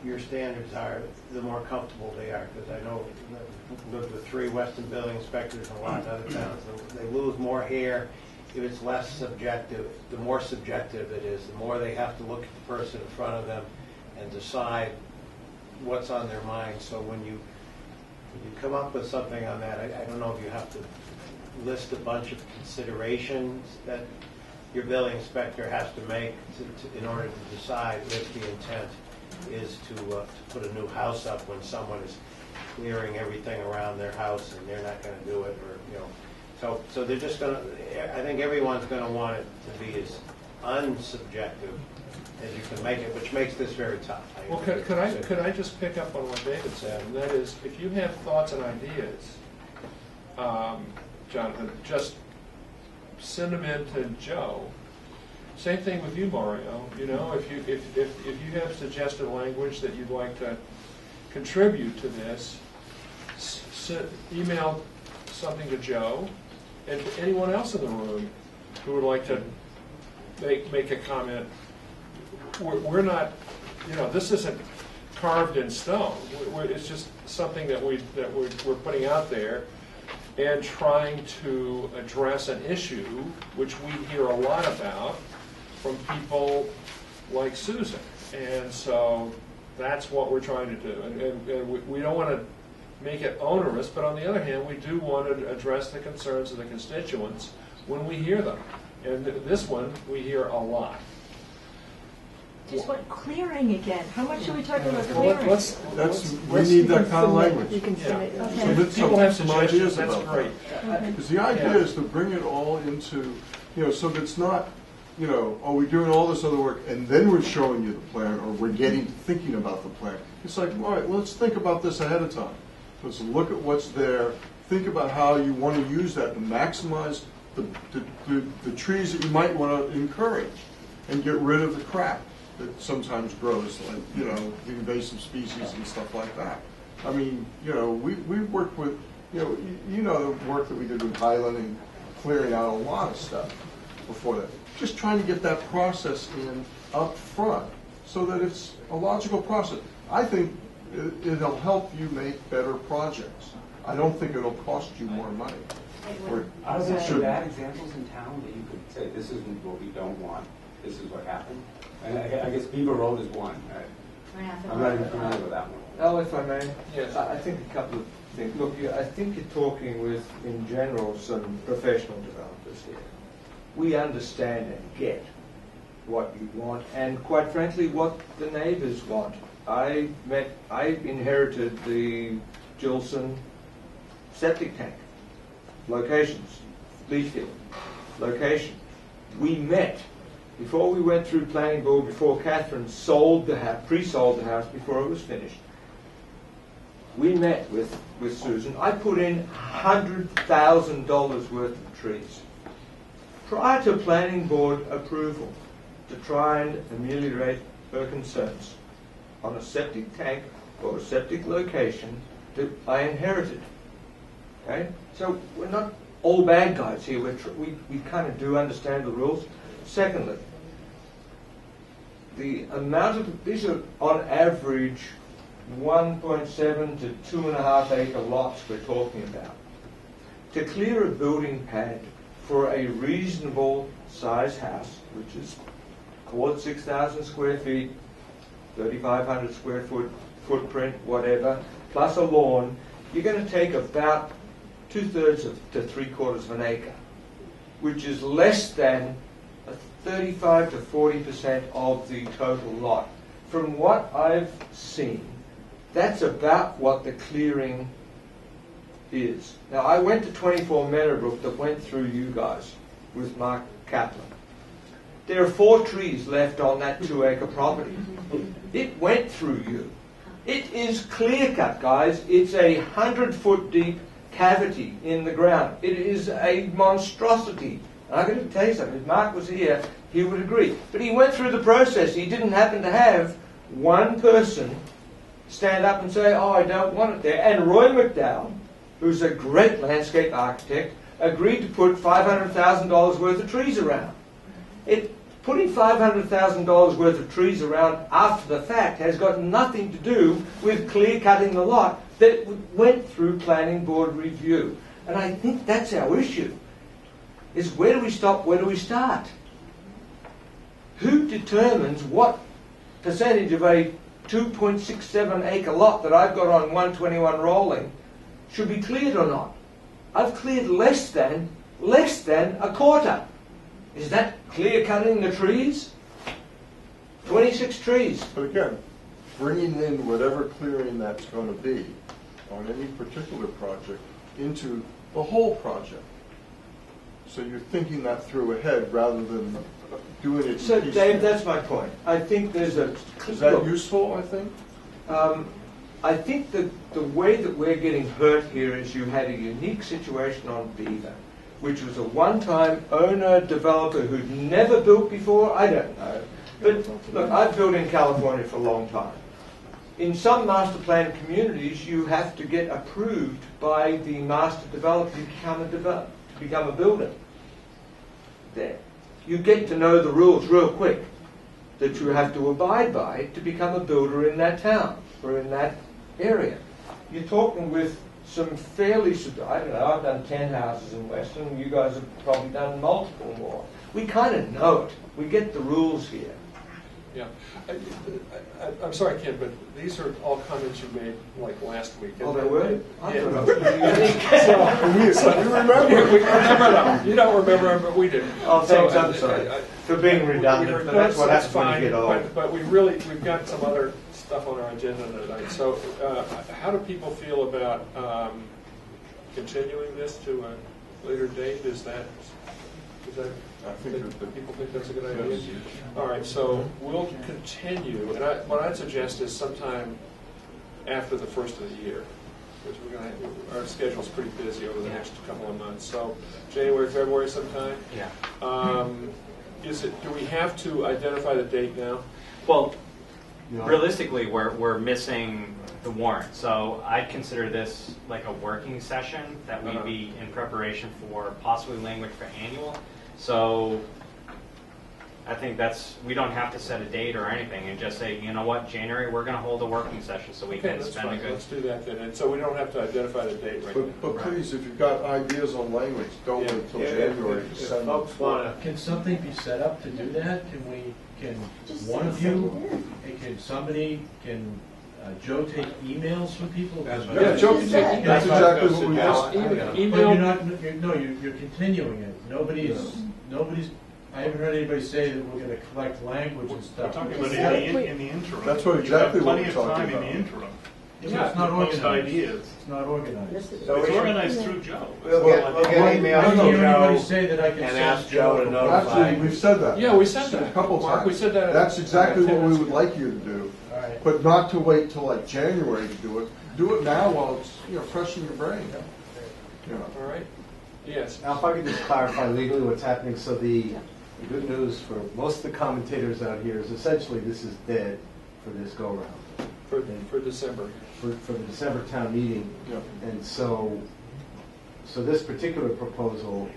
your standards are, the more comfortable they are. Because I know the 3 Weston building inspectors in a lot of other towns, they lose more hair if it's less subjective. The more subjective it is, the more they have to look at the person in front of them and decide what's on their mind. So when you come up with something on that, I don't know if you have to list a bunch of considerations that your building inspector has to make in order to decide if the intent is to put a new house up when someone is clearing everything around their house and they're not going to do it, or so they're just going to. I think everyone's going to want it to be as unsubjective as you can make it, which makes this very tough.
Well, could I just pick up on what David said, and that is, if you have thoughts and ideas, Jonathan, just send them in to Joe. Same thing with you, Mario. If you have suggested language that you'd like to contribute to this, email something to Joe and to anyone else in the room who would like to make a comment. We're not, this isn't carved in stone. It's just something that we're putting out there and trying to address an issue which we hear a lot about from people like Susan. And so that's what we're trying to do. And we don't want to make it onerous, but on the other hand, we do want to address the concerns of the constituents when we hear them. And this one, we hear a lot.
Just what, clearing again? How much are we talking about
Well,
clearing?
We need that kind of language.
You can submit.
Yeah.
Okay.
Submit
People have
some
suggestions,
ideas
that's
about
great.
Okay.
Because the idea is to bring it all into, so that it's not, we're doing all this other work and then we're showing you the plan, or we're thinking about the plan. It's like, all right, let's think about this ahead of time. Let's look at what's there, think about how you want to use that to maximize the trees that you might want to encourage and get rid of the crap that sometimes grows, like, the invasive species and stuff like that. I mean, we worked with, the work that we did with Highland and clearing out a lot of stuff before that. Just trying to get that process in up front so that it's a logical process. I think it'll help you make better projects. I don't think it'll cost you more money.
Are there some bad examples in town that you could say, this is what we don't want, this is what happened? And I guess Beaver Road is one. I'm not even familiar with that one.
Oh, if I may?
Yes.
I think a couple of things. Look, I think you're talking with, in general, some professional developers here. We understand and get what you want, and quite frankly, what the neighbors want. I inherited the Gilson septic tank. Locations, Leafield, location. We met before we went through planning board, before Catherine sold the house, pre-sold the house before it was finished. We met with Susan. I put in $100,000 worth of trees prior to planning board approval to try and ameliorate her concerns on a septic tank or a septic location that I inherited. Okay? So we're not all bad guys here. We kind of do understand the rules. Secondly, the amount of, these are on average 1.7 to 2.5 acre lots we're talking about. To clear a building pad for a reasonable size house, which is, call it 6,000 square feet, 3,500 square foot footprint, whatever, plus a lawn, you're going to take about 2/3 to 3/4 of an acre, which is less than 35 to 40% of the total lot. From what I've seen, that's about what the clearing is. Now, I went to 24 Meadowbrook that went through you guys with Mark Chaplin. There are 4 trees left on that 2-acre property. It went through you. It is clear-cut, guys. It's a 100-foot deep cavity in the ground. It is a monstrosity. And I'm going to tell you something. If Mark was here, he would agree. But he went through the process. He didn't happen to have one person stand up and say, oh, I don't want it there. And Roy McDowell, who's a great landscape architect, agreed to put $500,000 worth of trees around. It Putting $500,000 worth of trees around after the fact has got nothing to do with clear cutting the lot that went through planning board review. And I think that's our issue, is where do we stop, where do we start? Who determines what percentage of a 2.67 acre lot that I've got on 121 Rolling should be cleared or not? I've cleared less than a quarter. Is that clear cutting the trees? 26 trees.
But again, bringing in whatever clearing that's going to be on any particular project into the whole project. So you're thinking that through ahead rather than doing it.
So, Dave, that's my point. I think there's a...
Is that useful, I think?
I think that the way that we're getting hurt here is you had a unique situation on Beaver, which was a one-time owner-developer who'd never built before. I don't know. But look, I've built in California for a long time. In some master plan communities, you have to get approved by the master developer to become a builder. There. You get to know the rules real quick that you have to abide by to become a builder in that town or in that area. You're talking with some fairly, I don't know, I've done 10 houses in Weston, you guys have probably done multiple more. We kind of know it. We get the rules here.
Yeah. I'm sorry, Ken, but these are all comments you made like last week.
Oh, they were? I
Yeah.
thought I was
So you remember? We remember them. You don't remember them, but we do.
Oh, thanks. I'm sorry for being redundant, but that's what happens when you get old.
But we've got some other stuff on our agenda tonight. So how do people feel about continuing this to a later date? Is that I think that people think that's a good idea. All right, so we'll continue, and what I'd suggest is sometime after the first of the year, because our schedule's pretty busy over the next couple of months. So January, February, sometime.
Yeah.
Do we have to identify the date now?
Well, realistically, we're missing the warrant, so I'd consider this like a working session that we'd be in preparation for possibly language for annual. So I think we don't have to set a date or anything and just say, you know what, January, we're going to hold a working session so we can spend a good...
Let's do that then. And so we don't have to identify the date right now.
But please, if you've got ideas on language, don't wait until January to send them.
Can something be set up to do that? Can one of you, can Joe take emails from people?
Yeah, Joe can take emails. That's exactly what we want.
You're continuing it. Nobody's, I haven't heard anybody say that we're going to collect language and stuff.
We're talking about in the interim.
That's exactly what we're talking about.
Plenty of time in the interim.
Yeah, it's not organized.
Ideas.
It's not organized.
So it's organized through Joe.
We'll get emails
I
from
don't hear anybody
Joe
say that I can
and
send
ask Joe to notify.
Actually, we've said that.
Yeah, we said that
a couple
Mark,
times.
we said that.
That's exactly what we would like you to do.
All right.
But not to wait till like January to do it. Do it now while it's fresh in your brain.
All right. Yes.
Now, if I could just clarify legally what's happening. So the good news for most of the commentators out here is essentially this is dead for this go-round.
For December.
For the December town meeting.
Yeah.
And so this particular proposal,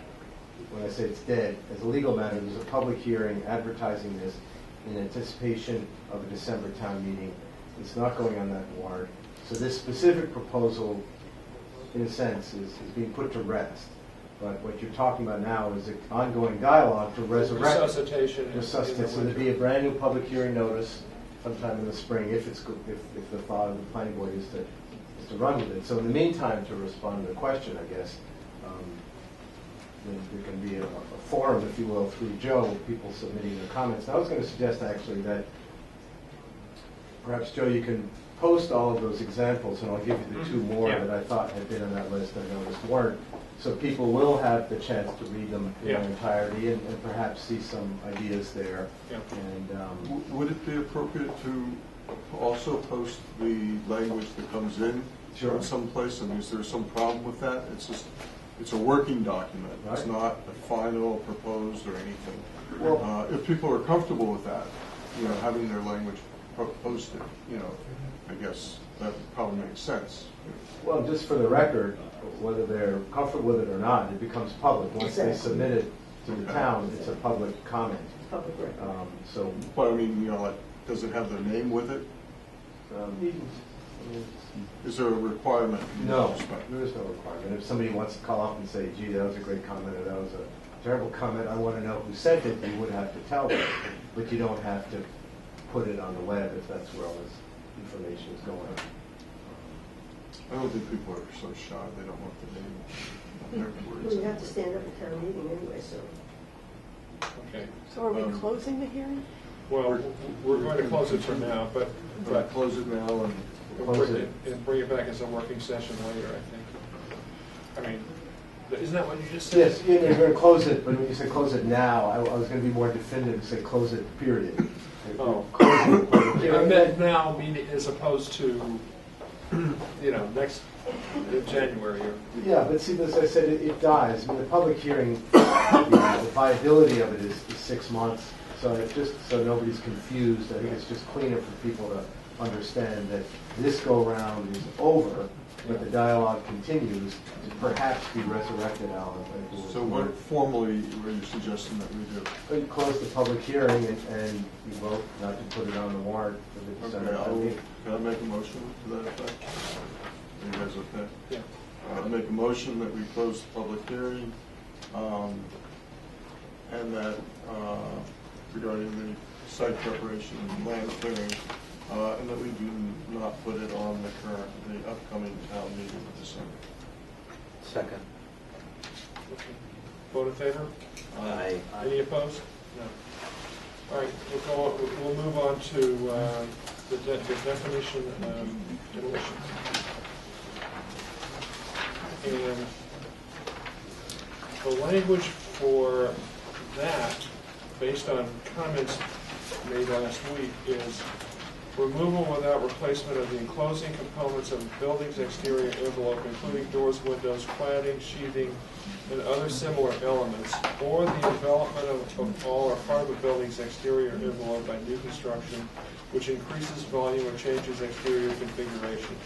when I say it's dead, as a legal matter, there's a public hearing advertising this in anticipation of a December town meeting. It's not going on that warrant. So this specific proposal, in a sense, is being put to rest. But what you're talking about now is an ongoing dialogue to resurrect.
Resuscitation.
Resuscitation. So there'd be a brand new public hearing notice sometime in the spring if the thought of the planning board is to run with it. So in the meantime, to respond to the question, I guess, there can be a forum, if you will, through Joe, people submitting their comments. And I was going to suggest actually that perhaps, Joe, you can post all of those examples, and I'll give you the two more that I thought had been on that list I noticed weren't. So people will have the chance to read them in their entirety and perhaps see some ideas there.
Yeah.
And would it be appropriate to also post the language that comes in in some place? I mean, is there some problem with that? It's a working document. It's not a final proposed or anything. Well, if people are comfortable with that, having their language posted, I guess that probably makes sense.
Well, just for the record, whether they're comfortable with it or not, it becomes public once they submit it to the town, it's a public comment.
Public record.
So,
But I mean, you know, like, does it have their name with it? Is there a requirement?
no, there is no requirement. If somebody wants to call up and say, gee, that was a great comment, or that was a terrible comment, I want to know who sent it, you would have to tell them. But you don't have to put it on the web if that's where all this information is going.
I don't think people are so shy, they don't want the name.
Well, you have to stand up at town meeting anyway, so.
Okay.
So are we closing the hearing?
Well, we're going to close it for now, but
Close it now and
and bring it back as a working session later, I think. I mean, isn't that what you just said?
Yes, you're going to close it, but when you say close it now, I was going to be more definitive and say close it, period.
Oh.
Close it, period.
I meant now, meaning as opposed to, you know, next January or.
Yeah, but see, as I said, it dies. I mean, the public hearing, the viability of it is 6 months. So it's just so nobody's confused. I think it's just cleaner for people to understand that this go-round is over, but the dialogue continues to perhaps be resurrected, Alan.
so what formally were you suggesting that we do?
You close the public hearing and you vote not to put it on the warrant for the December town meeting.
Can I make a motion to that effect? Are you guys okay?
Yeah.
I make a motion that we close the public hearing, and that regarding the site preparation and land clearing, and that we do not put it on the upcoming town meeting in December.
Second.
Okay. Vote in favor?
Aye.
Any opposed? No. All right, we'll move on to the definition demolition. And the language for that, based on comments made last week, is removal without replacement of the enclosing components of the building's exterior envelope, including doors, windows, cladding, sheathing, and other similar elements, or the envelopment of all or part of the building's exterior envelope by new construction, which increases volume or changes exterior configuration.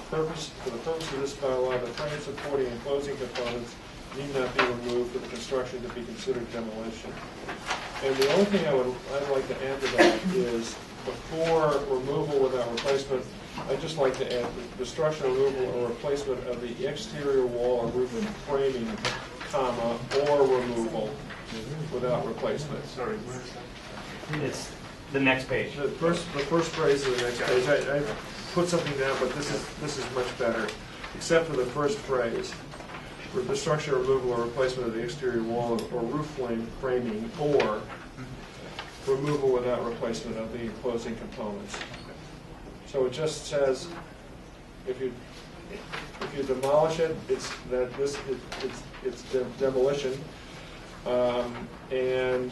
For the purpose of this bylaw, the frame supporting enclosing components need not be removed for the construction to be considered demolition. And the only thing I'd like to add to that is, before removal without replacement, I'd just like to add destruction, removal, or replacement of the exterior wall or roof framing, comma, or removal without replacement.
Sorry. It's the next page.
The first phrase of the next page. I put something down, but this is much better, except for the first phrase. For destruction, removal, or replacement of the exterior wall or roof framing, or removal without replacement of the enclosing components. So it just says, if you demolish it, it's demolition, and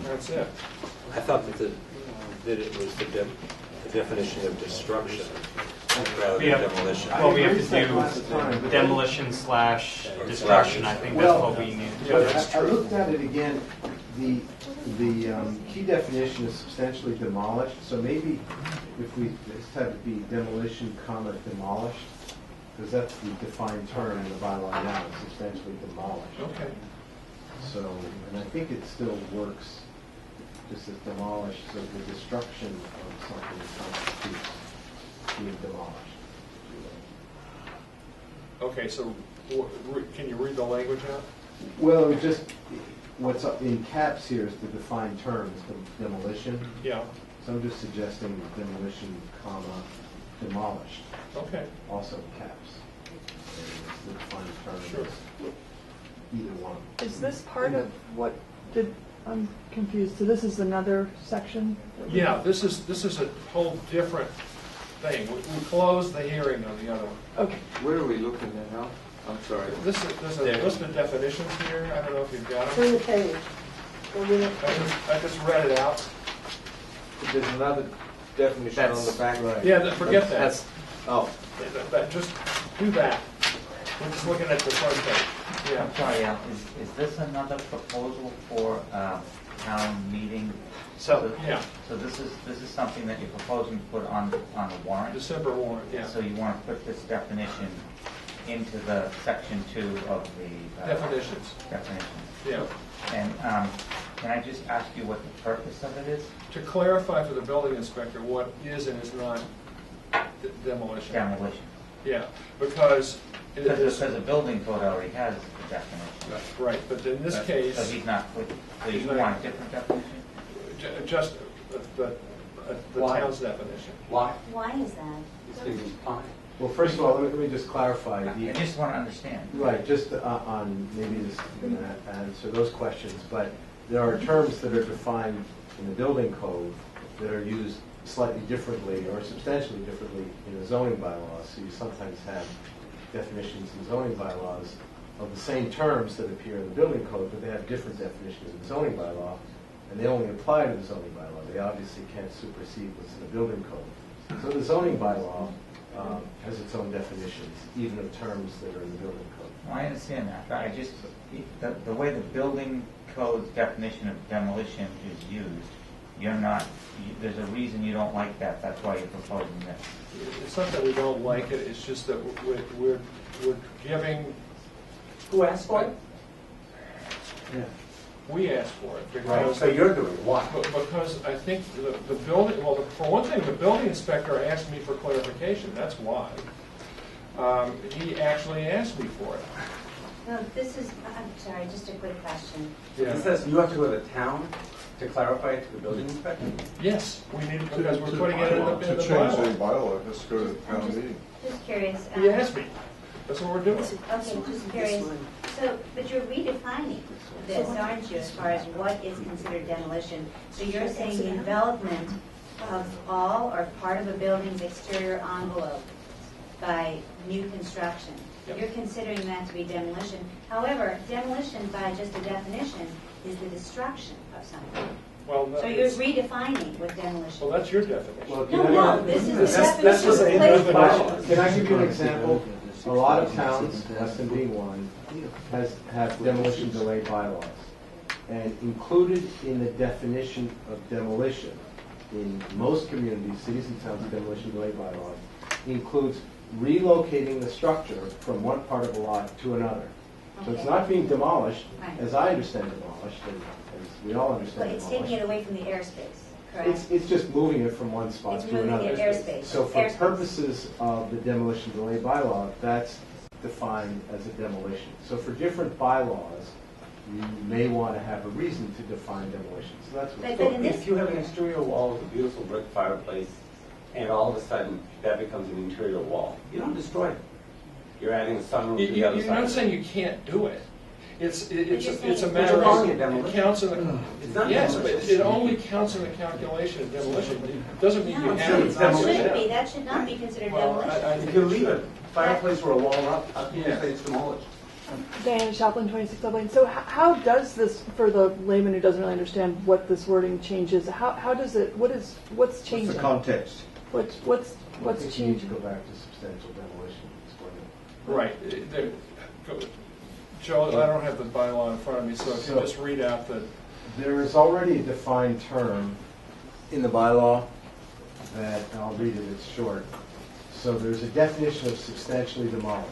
that's it.
I thought that it was the definition of destruction rather than demolition.
Well, we have to do demolition / destruction. I think that's what we need.
Yeah, that's
I
true.
looked at it again. The key definition is substantially demolished. So maybe if we just have it be demolition, comma, demolished, because that's the defined term in the bylaw now, substantially demolished.
Okay.
So, and I think it still works just as demolished, so the destruction of something constitutes being demolished.
Okay, so can you read the language out?
Well, it just, what's up in caps here is the defined term, is the demolition.
Yeah.
So I'm just suggesting demolition, comma, demolished.
Okay.
Also caps. And the defined term
Sure.
is either one.
Is this part of what I'm confused. So this is another section?
Yeah, this is a whole different thing. We closed the hearing on the other one.
Okay.
Where are we looking at now? I'm sorry.
There's a list of definitions here. I don't know if you've got
Turn
them.
the page.
I just read it out.
There's another definition on the back.
Yeah, forget that.
Oh.
Just do that. We're just looking at the front page. Yeah.
I'm sorry, Al, is this another proposal for town meeting?
So, yeah.
So this is something that you're proposing to put on the warrant?
December warrant, yeah.
So you want to put this definition into the section 2 of the
Definitions.
definitions.
Yeah.
And can I just ask you what the purpose of it is?
To clarify for the building inspector what is and is not demolition.
Demolition.
Yeah, because it is.
Because the building code already has the definition.
Right, but in this case.
So he's not, so you want a different definition?
Just the
Why?
town's definition.
Why?
Why is that?
These things is fine.
Well, first of all, let me just clarify.
I just want to understand.
Right, just on, maybe this can answer those questions, but there are terms that are defined in the building code that are used slightly differently or substantially differently in the zoning bylaws. So you sometimes have definitions in zoning bylaws of the same terms that appear in the building code, but they have different definitions in the zoning bylaw, and they only apply to the zoning bylaw. They obviously can't supersede what's in the building code. So the zoning bylaw has its own definitions, even of terms that are in the building code.
Well, I understand that, but I just, the way the building code's definition of demolition is used, you're not, there's a reason you don't like that, that's why you're proposing this.
It's not that we don't like it, it's just that we're giving.
Who asked for it?
Yeah.
We asked for it because.
Right, so you're doing it. Why?
Because I think the building, well, for one thing, the building inspector asked me for clarification, that's why. He actually asked me for it.
No, this is, I'm sorry, just a quick question.
Yeah.
It says you have to go to the town to clarify it to the building inspector?
Yes, we need it because we're putting it in the
To change
bylaw.
any bylaw, it has to go to the
I'm
town meeting.
just curious.
He asked me, that's what we're doing.
Okay, just curious. So, but you're redefining this, aren't you, as far as what is considered demolition? So you're saying the envelopment of all or part of a building's exterior envelope by new construction.
Yep.
You're considering that to be demolition. However, demolition by just a definition is the destruction of something.
Well,
So you're redefining what demolition
well, that's your definition.
Well,
No, this is the
That's
definition
what
of
the
place.
bylaws.
Can I give you an example? A lot of towns, Weston being one, have demolition delay bylaws. And included in the definition of demolition, in most communities, cities and towns, demolition delay bylaws, includes relocating the structure from one part of a lot to another. So it's
Okay.
not being demolished,
Right.
as I understand demolished, and as we all
But
understand
it's
demolished.
taking it away from the airspace, correct?
It's just moving it from one spot
It's
to
moving
another.
the airspace.
So for
Airspace.
purposes of the demolition delay bylaw, that's defined as a demolition. So for different bylaws, you may want to have a reason to define demolition. So that's what's
But in this-
If you have an exterior wall with a beautiful brick fireplace, and all of a sudden that becomes an interior wall, you don't destroy it. You're adding a sunroom to the other side.
You're not saying you can't do it. It's a
But
matter
you're calling it
of, it
demolition.
counts in the,
It's not
yes, but
demolition.
it only counts in the calculation of demolition. It doesn't mean you
No,
have
it
to.
shouldn't be. That should not be considered
Well,
demolition.
I
If
think
you
it
leave
should.
a fireplace or a wall up, how can you
Yeah.
say it's demolished?
Diana Chaplin, 26 Dublin. So how does this, for the layman who doesn't really understand what this wording changes, how does it, what's
What's
changing?
the context?
What's
I think you need to
changing?
go back to substantial demolition. Explain it.
Right. Joe, I don't have the bylaw in front of me, so if you
So-
just read out the,
There is already a defined term in the bylaw that, and I'll read it, it's short. So there's a definition of substantially demolished.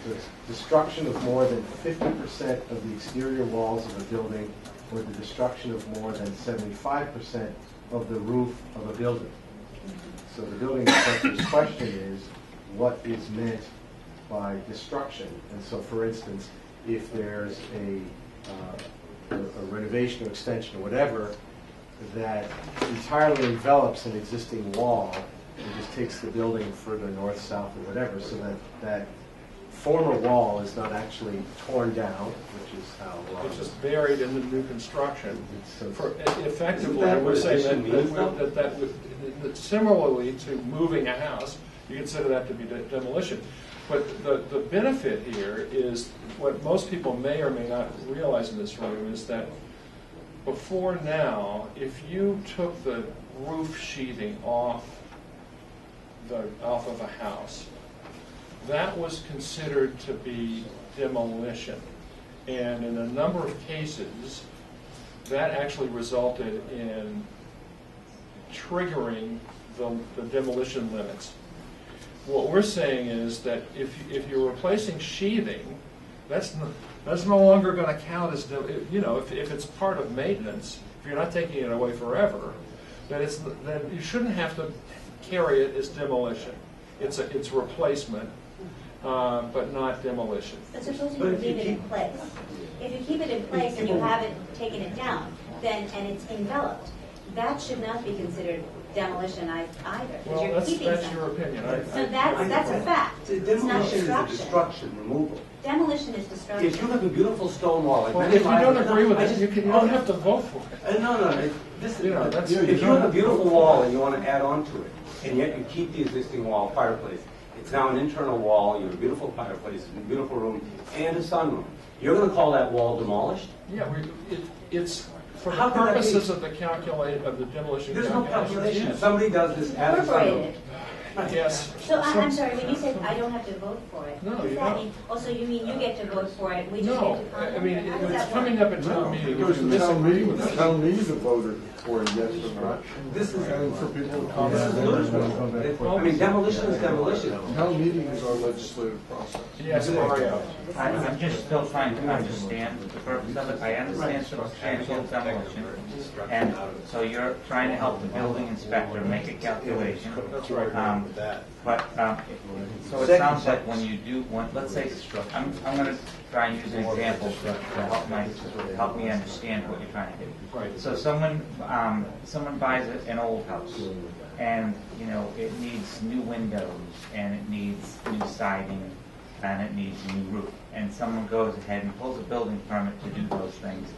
So it's destruction of more than 50% of the exterior walls of a building or the destruction of more than 75% of the roof of a building. So the building inspector's question is, what is meant by destruction? And so, for instance, if there's a renovation or extension or whatever that entirely envelops an existing wall and just takes the building further north, south, or whatever, so that former wall is not actually torn down, which is how
it's just buried in the new construction.
so
For effectively,
Isn't that
we're
what
saying
addition means, though?
that similarly to moving a house, you consider that to be demolition. But the benefit here is, what most people may or may not realize in this room, is that before now, if you took the roof sheathing off of a house, that was considered to be demolition. And in a number of cases, that actually resulted in triggering the demolition limits. What we're saying is that if you're replacing sheathing, that's no longer going to count as, if it's part of maintenance, if you're not taking it away forever, then you shouldn't have to carry it as demolition. It's replacement, but not demolition.
But suppose you leave it in place. If you keep it in place and you haven't taken it down, and it's enveloped, that should not be considered demolition either.
Well,
you're
that's
keeping
your
something.
opinion.
So that's a fact. It's not
Demolition is
destruction.
destruction, removal.
Demolition is destruction.
If you have a beautiful stone wall, like
Well,
many
if you
of
don't
mine-
agree with
I
it,
just-
you don't have to vote for it.
No. This,
You know, that's-
if you have a beautiful wall and you want to add on to it, and yet you keep the existing wall fireplace, it's now an internal wall, you have a beautiful fireplace, a beautiful room, and a sunroom. You're going to call that wall demolished?
Yeah, it's for
How
the
can that be?
purposes of the demolition.
There's no calculation.
Yes.
Somebody does this as a
Incorporated.
sunroom.
Yes.
So I'm sorry, when you said I don't have to vote for it,
No,
what does
you
that
don't.
mean? Also, you mean you get to vote for it, we just
No,
get to comment?
I mean,
How does
it's
that
coming
work?
up in town meeting.
It goes
If you
to town
disagree
meeting,
with
the
it.
town meeting to vote it for a yes or no.
This is,
And for people to
this
comment.
is ludicrous. I mean, demolition is demolition.
Town meeting is our legislative process.
Yes, Mario.
I'm just still trying to understand the purpose of it. I understand substantial demolition, and so you're trying to help the building inspector make a calculation.
That's right.
So it sounds like when you do one, let's say, I'm going to try and use an example to help me understand what you're trying to do.
Right.
So someone buys an old house, and it needs new windows, and it needs new siding, and it needs a new roof. And someone goes ahead and pulls a building permit to do those things,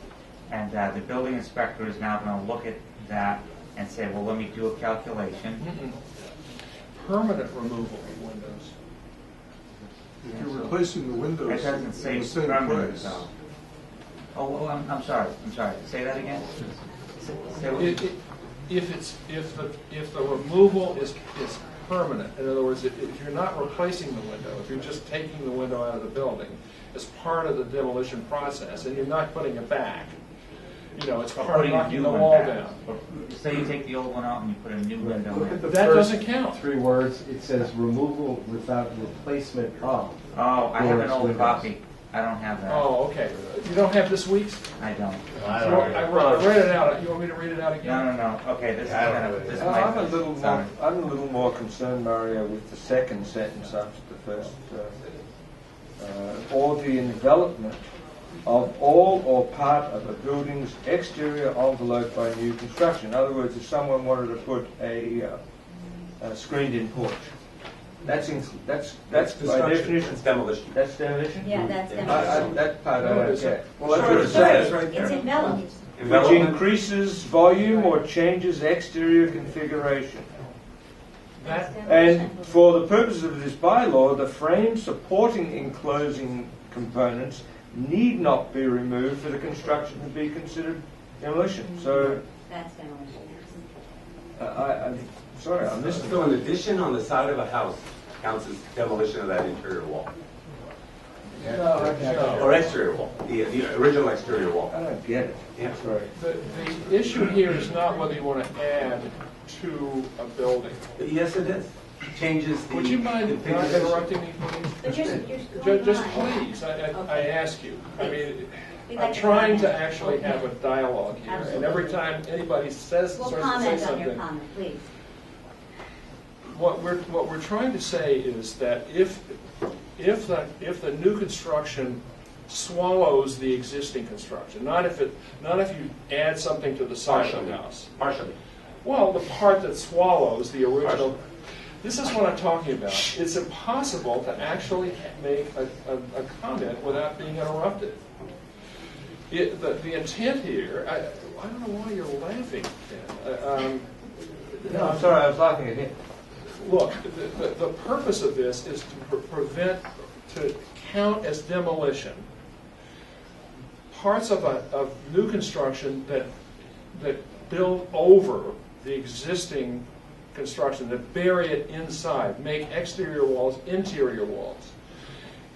and the building inspector is now going to look at that and say, well, let me do a calculation.
Permanent removal of windows.
If you're replacing the windows
It doesn't
in
say
the same
permanent,
place.
though. Oh, I'm sorry. Say that again. Say what-
If the removal is permanent, in other words, if you're not replacing the window, if you're just taking the window out of the building as part of the demolition process, and you're not putting it back, it's
Or
part of
putting a
knocking
new
the
one
wall
back.
down.
Or Say you take the old one out and you put a new window
Look at
in.
the
That
first
doesn't count.
3 words. It says removal without replacement of.
Oh, I have an
Doors,
old
windows.
copy. I don't have that.
Oh, okay. You don't have this week's?
I don't.
I read it out. You want me to read it out again?
No. Okay, this is kind of, this might.
I'm a little
sorry.
more concerned, Mario, with the second sentence after the first, or the envelopment of all or part of a building's exterior envelope by new construction. In other words, if someone wanted to put a screened-in porch, that's by definition.
It's demolition.
That's demolition.
Yeah, that's demolition.
That part I
No, it
don't
isn't.
get. Well, that's
Sure,
what it
it says
says.
right there.
It's enveloped.
Which
Envelopment.
increases volume or changes exterior configuration.
That's
And
demolition.
for the purposes of this bylaw, the frame supporting enclosing components need not be removed for the construction to be considered demolition. So,
That's demolition.
I'm sorry, I missed it.
So an addition on the side of a house counts as demolition of that interior wall. Or exterior wall, the original exterior wall.
I don't get it.
Yeah.
Sorry.
The issue here is not whether you want to add to a building.
Yes, it is. Changes the.
Would you mind not
configuration.
interrupting me, please?
But you're going
Just
on.
please, I ask you. I mean,
We'd
I'm
like to
trying to
comment.
actually have a dialogue here, and every time anybody says,
We'll
starts to say
comment on your
something,
comment, please.
what we're trying to say is that if the new construction swallows the existing construction, not if you add something to the side of the house.
Partially.
Well, the part that swallows the original. This is what I'm talking about. It's impossible to actually make a comment without being interrupted. The intent here, I don't know why you're laughing, Ken.
No, I'm sorry, I was laughing at him.
Look, the purpose of this is to count as demolition parts of new construction that build over the existing construction, that bury it inside, make exterior walls, interior walls.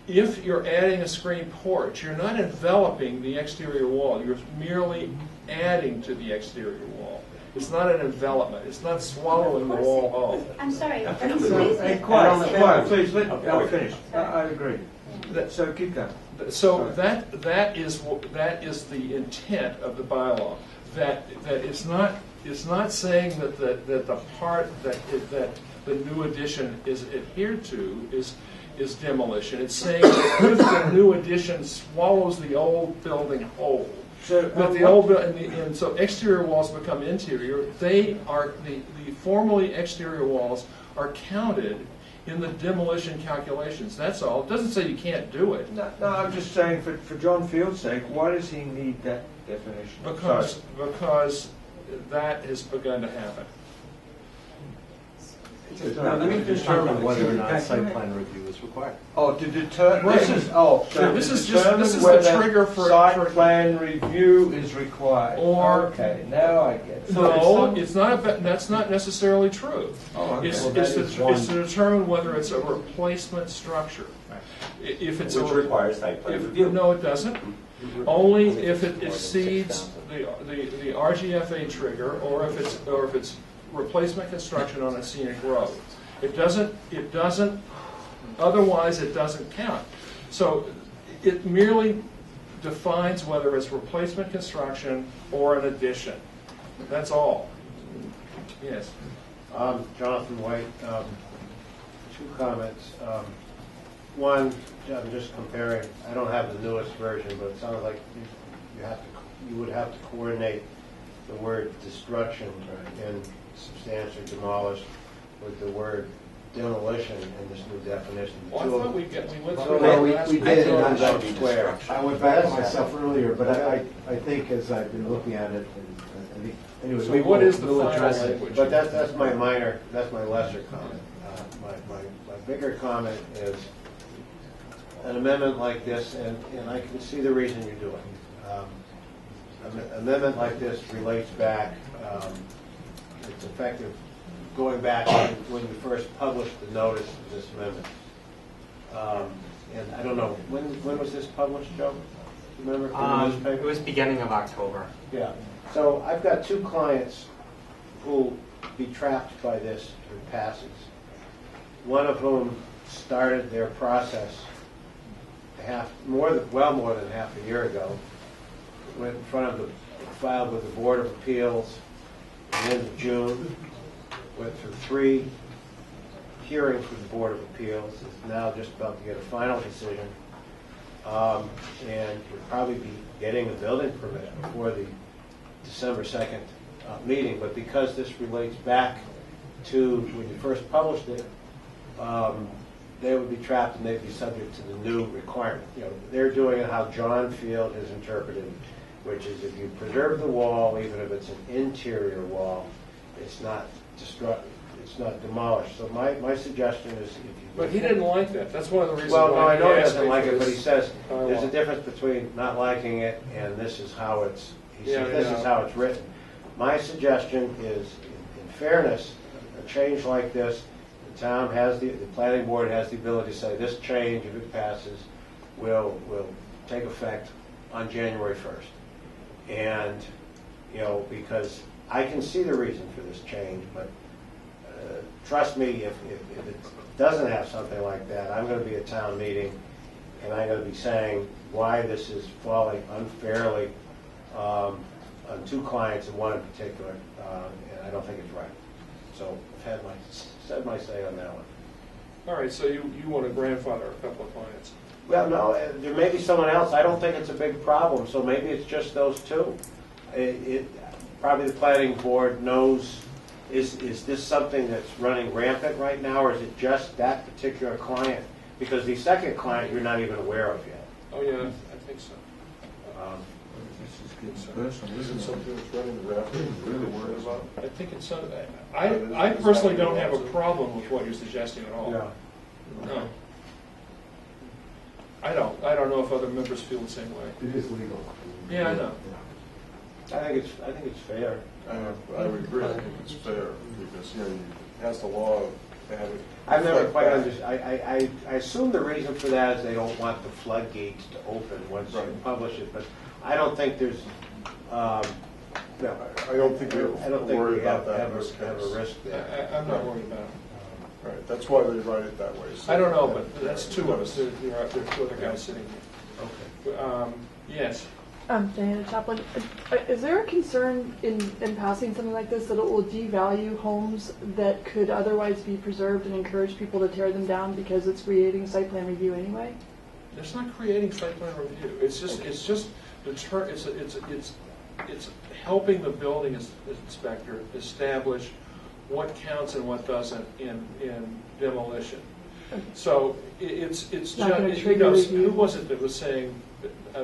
If you're adding a screen porch, you're not enveloping the exterior wall, you're merely adding to the exterior wall. It's not an envelopment. It's not swallowing the wall up.
I'm sorry.
Hey, quiet, please, let me finish. I agree. So keep going.
So that is the intent of the bylaw. That it's not saying that the part that the new addition is adhered to is demolition. It's saying that if the new addition swallows the old building whole, but the old and so exterior walls become interior. They are the formerly exterior walls are counted in the demolition calculations. That's all. It doesn't say you can't do it.
No, I'm just saying for John Field's sake, why does he need that definition?
Because that has begun to happen.
Now, let me determine whether or not site plan review is required.
Oh, to determine,
Right.
this is
the trigger for
site plan review is required.
Or-
okay, now I get it.
No, it's not. That's not necessarily true.
Oh, okay.
It's
Well,
to determine whether it's a replacement structure. If it's
Which requires site plan review.
No, it doesn't. Only if it exceeds the RGFA trigger, or if it's replacement construction on a scenic road. It doesn't. Otherwise, it doesn't count. So it merely defines whether it's replacement construction or an addition. That's all. Yes.
Jonathan White, two comments. One, I'm just comparing. I don't have the newest version, but it sounds like you would have to coordinate the word destruction and substantially demolished with the word demolition in this new definition.
Well, I thought we went through
No,
that
we
last
did it
week.
on
That
that
square.
I went back to myself earlier, but I think as I've been looking at it, and anyway,
So what is the
we'll
final
address it.
language?
But that's my minor, that's my lesser comment. My bigger comment is an amendment like this, and I can see the reason you're doing it. An amendment like this relates back, it's effective going back when you first published the notice of this amendment. And I don't know, when was this published, Joe? Remember? In the newspaper?
It was beginning of October.
Yeah. So I've got two clients who'll be trapped by this if it passes. One of whom started their process more than half a year ago. Went in front of filed with the Board of Appeals at the end of June. Went through 3 hearings with the Board of Appeals. Is now just about to get a final decision. And would probably be getting a building permit before the December 2nd meeting. But because this relates back to when you first published it, they would be trapped and they'd be subject to the new requirement. You know, they're doing it how John Field has interpreted, which is if you preserve the wall, even if it's an interior wall, it's not demolished. So my suggestion is if you...
But he didn't like that. That's one of the reasons
Well, no,
why
I know he
asked
doesn't
me
like
for
it, but he
this
says
bylaw.
there's a difference between not liking it and this is how it's, he says
Yeah,
this
yeah.
is how it's written. My suggestion is, in fairness, a change like this, the town has the planning board has the ability to say this change, if it passes, will take effect on January 1st. And, you know, because I can see the reason for this change, but trust me, if it doesn't have something like that, I'm going to be at town meeting and I'm going to be saying why this is falling unfairly on 2 clients and one in particular, and I don't think it's right. So I've said my say on that one.
All right, so you want to grandfather a couple of clients.
Well, no, there may be someone else. I don't think it's a big problem, so maybe it's just those 2. Probably the planning board knows, is this something that's running rampant right now, or is it just that particular client? Because the second client you're not even aware of yet.
Oh, yeah, I think so.
Isn't something that's running rapidly really worried about?
I think it's something. I personally don't have a problem with what you're suggesting at all.
Yeah.
No. I don't know if other members feel the same way.
It is legal.
Yeah, I know.
I think it's fair.
I would agree. I think it's fair because you has the law to have it.
I've never quite understood. I assume the reason for that is they don't want the floodgates to open once you publish it, but I don't think there's
No, I don't think we
I don't think
worry
we
about
have
that
have
in this
a have a
case.
risk there.
I'm not worried about it.
Right, that's why they write it that way. so
I don't know,
that-
but that's two of us. There are two other guys sitting here.
Okay.
Yes.
Diana Chaplin, is there a concern in passing something like this that it will devalue homes that could otherwise be preserved and encourage people to tear them down because it's creating site plan review anyway?
It's not creating site plan review. It's just it's helping the building inspector establish what counts and what doesn't in demolition. So it's just,
Not gonna trigger review.
who was it that was saying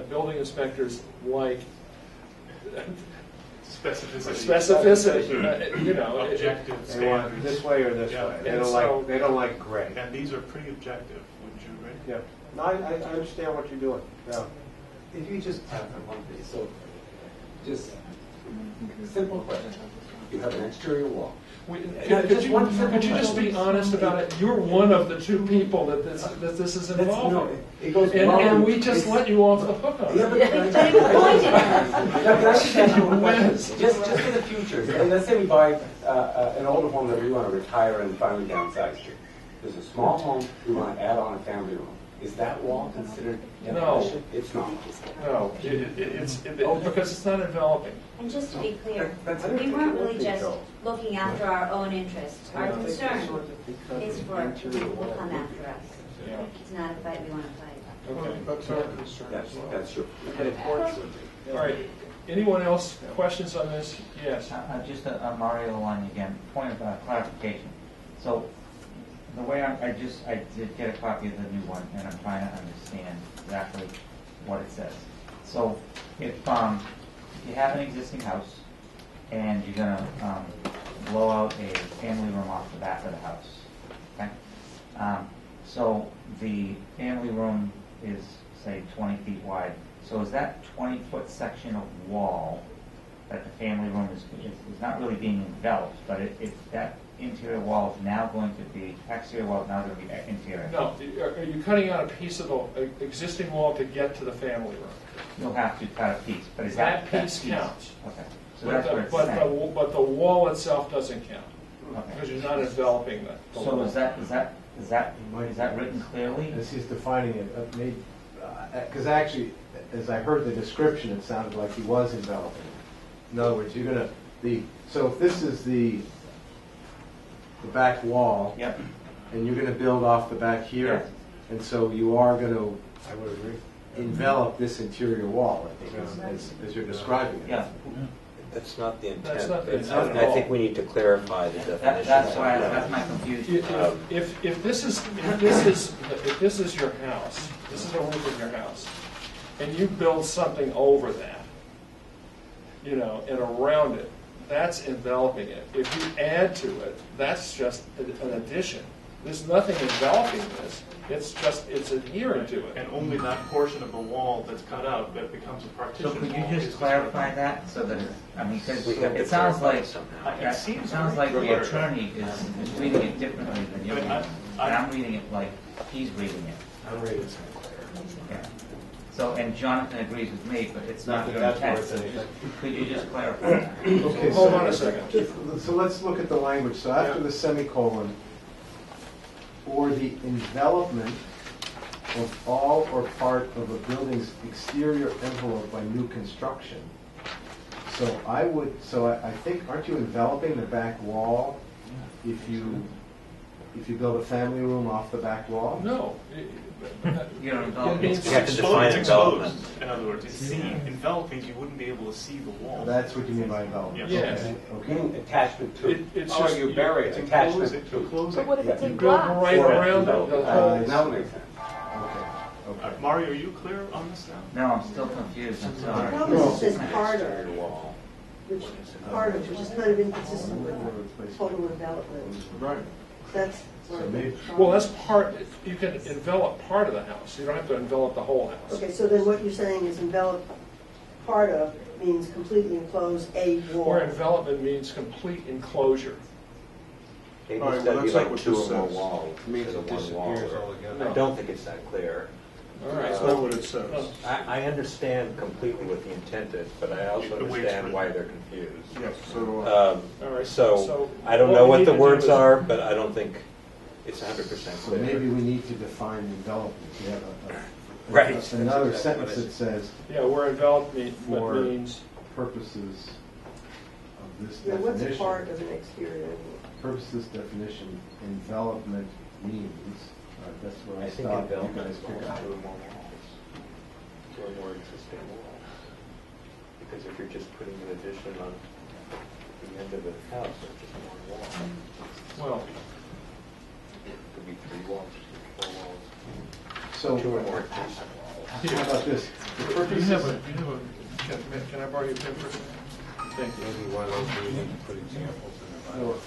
building inspectors like specificity,
Objective
They want
standards.
this way or this
Yeah.
way.
And so-
They don't like gray.
And these are pretty objective, wouldn't you agree?
Yeah. No, I understand what you're doing. Yeah.
If you just have one piece, so just simple question. You have an exterior wall.
Could you just be honest about it? You're one of the two people that this is involving.
No, it goes
And we just let you off the hook on
Yeah,
it.
Just for the future, and let's say we buy an older home that we want to retire and finally downsize to. There's a small home, we want to add on a family room. Is that wall considered demolition? It's not.
No, it's because it's not enveloping.
And just to be clear,
That's-
we weren't really just looking after our own interests. Our concern is for people who will come after us.
Yeah.
It's not a fight we want to fight.
Okay.
That's our concern as well.
That's your.
All right. Anyone else questions on this? Yes.
Just a Mario line again, point of clarification. So the way I did get a copy of the new one, and I'm trying to understand exactly what it says. So if you have an existing house and you're going to blow out a family room off the back of the house, okay? So the family room is, say, 20 feet wide. So is that 20-foot section of wall that the family room is not really being enveloped, but that interior wall is now going to be, exterior wall is now going to be interior?
No. Are you cutting out a piece of the existing wall to get to the family room?
You'll have to cut a piece, but is
That piece counts.
Okay. So
But
that's what it's saying.
but the wall itself doesn't count
Okay.
because you're not enveloping the
So
wall.
is that written clearly?
As he's defining it, because actually, as I heard the description, it sounded like he was enveloping it. In other words, you're going to, so if this is the back wall,
Yep.
and you're going to build off the back here,
Yes.
and so you are going to
I would agree.
envelop this interior wall, I think, as you're describing it.
Yeah.
That's not the intent.
That's not the
It's-
intent at
I
all.
think we need to clarify the definition.
That's my confusion.
If this is your house, this is a roof of your house, and you build something over that, and around it, that's enveloping it. If you add to it, that's just an addition. There's nothing enveloping this. It's adhering to it.
And only that portion of the wall that's cut out that becomes a partition
So could you
wall
just
is
clarify that so that because
We have to
it sounds
clarify
like
somehow.
It seems
like the
clear.
attorney is reading it differently than you.
But
And I'm reading it like he's reading it.
I'm reading it.
Yeah. So, and Jonathan agrees with me, but it's not
Not
your
that
intent.
that's
So
worth anything.
could you just clarify that?
Okay,
Hold on a second.
So let's look at the language. So after the semicolon, or the envelopment of all or part of a building's exterior envelope by new construction. So I think, aren't you enveloping the back wall if you build a family room off the back wall?
No.
You don't envelop it.
You have to define
It's
envelopment.
exposed. In other words, it's seen. Enveloping, you wouldn't be able to see the wall.
That's what you mean by envelopment?
Yes.
Okay.
Attachment to.
It's
Or
just
you bury it.
It's
Attachment
enclosed.
to.
Enclosed.
But what if it's
You
in
build
glass?
right
Or
around the
envelopment.
hole.
That makes sense.
Okay.
Mario, are you clear on this now?
No, I'm still confused. I'm
The
sorry.
problem is it says part of,
Exterior wall.
which is kind of inconsistent with total envelopment.
Right.
That's
So maybe-
Well, that's part, you can envelop part of the house. You don't have to envelop the whole house.
Okay, so then what you're saying is envelop part of means completely enclose a wall.
Or envelopment means complete enclosure.
Maybe
All right,
it's
well,
got to be
that's not
like
what
two
this
or more
says.
walls
It means
instead
it
of one wall.
disappears altogether.
I don't think it's that clear.
All right.
That's not what it says.
I understand completely what the intent is, but I also understand why they're confused.
Yes, so do I.
All right,
So I don't
what
know
we
what
need
the
to do
words
is-
are, but I don't think it's 100%
So
clear.
maybe we need to define envelopment. We have
Right. That's
another
exactly
sentence
what
that says,
Yeah, where envelopment
for
means,
purposes of this
Now, what's
definition.
part of an exterior?
Purpose of this definition, envelopment means, that's what I
I think
thought you
envelopment
guys
is
picked
more
up.
two or more walls, two or more existing walls. Because if you're just putting an addition on the end of the house, it's just one wall.
well,
It could be 3 walls, 4 walls,
So,
2 or more adjacent walls.
how about this? The
you
purpose
have
is-
a, can I borrow your pen for a second? Thank you.
Maybe one of those where you need to put examples in the bylaw.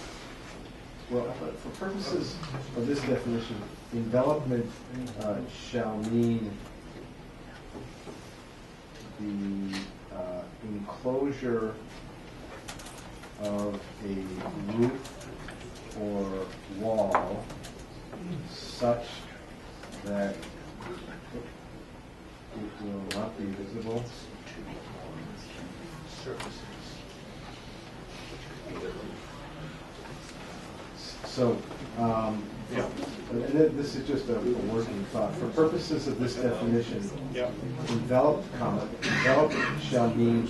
Well, for purposes of this definition, envelopment shall mean the enclosure of a roof or wall such that it will not be visible.
Surfaces.
So, and this is just a working thought. For purposes of this definition,
Yeah.
envelop shall mean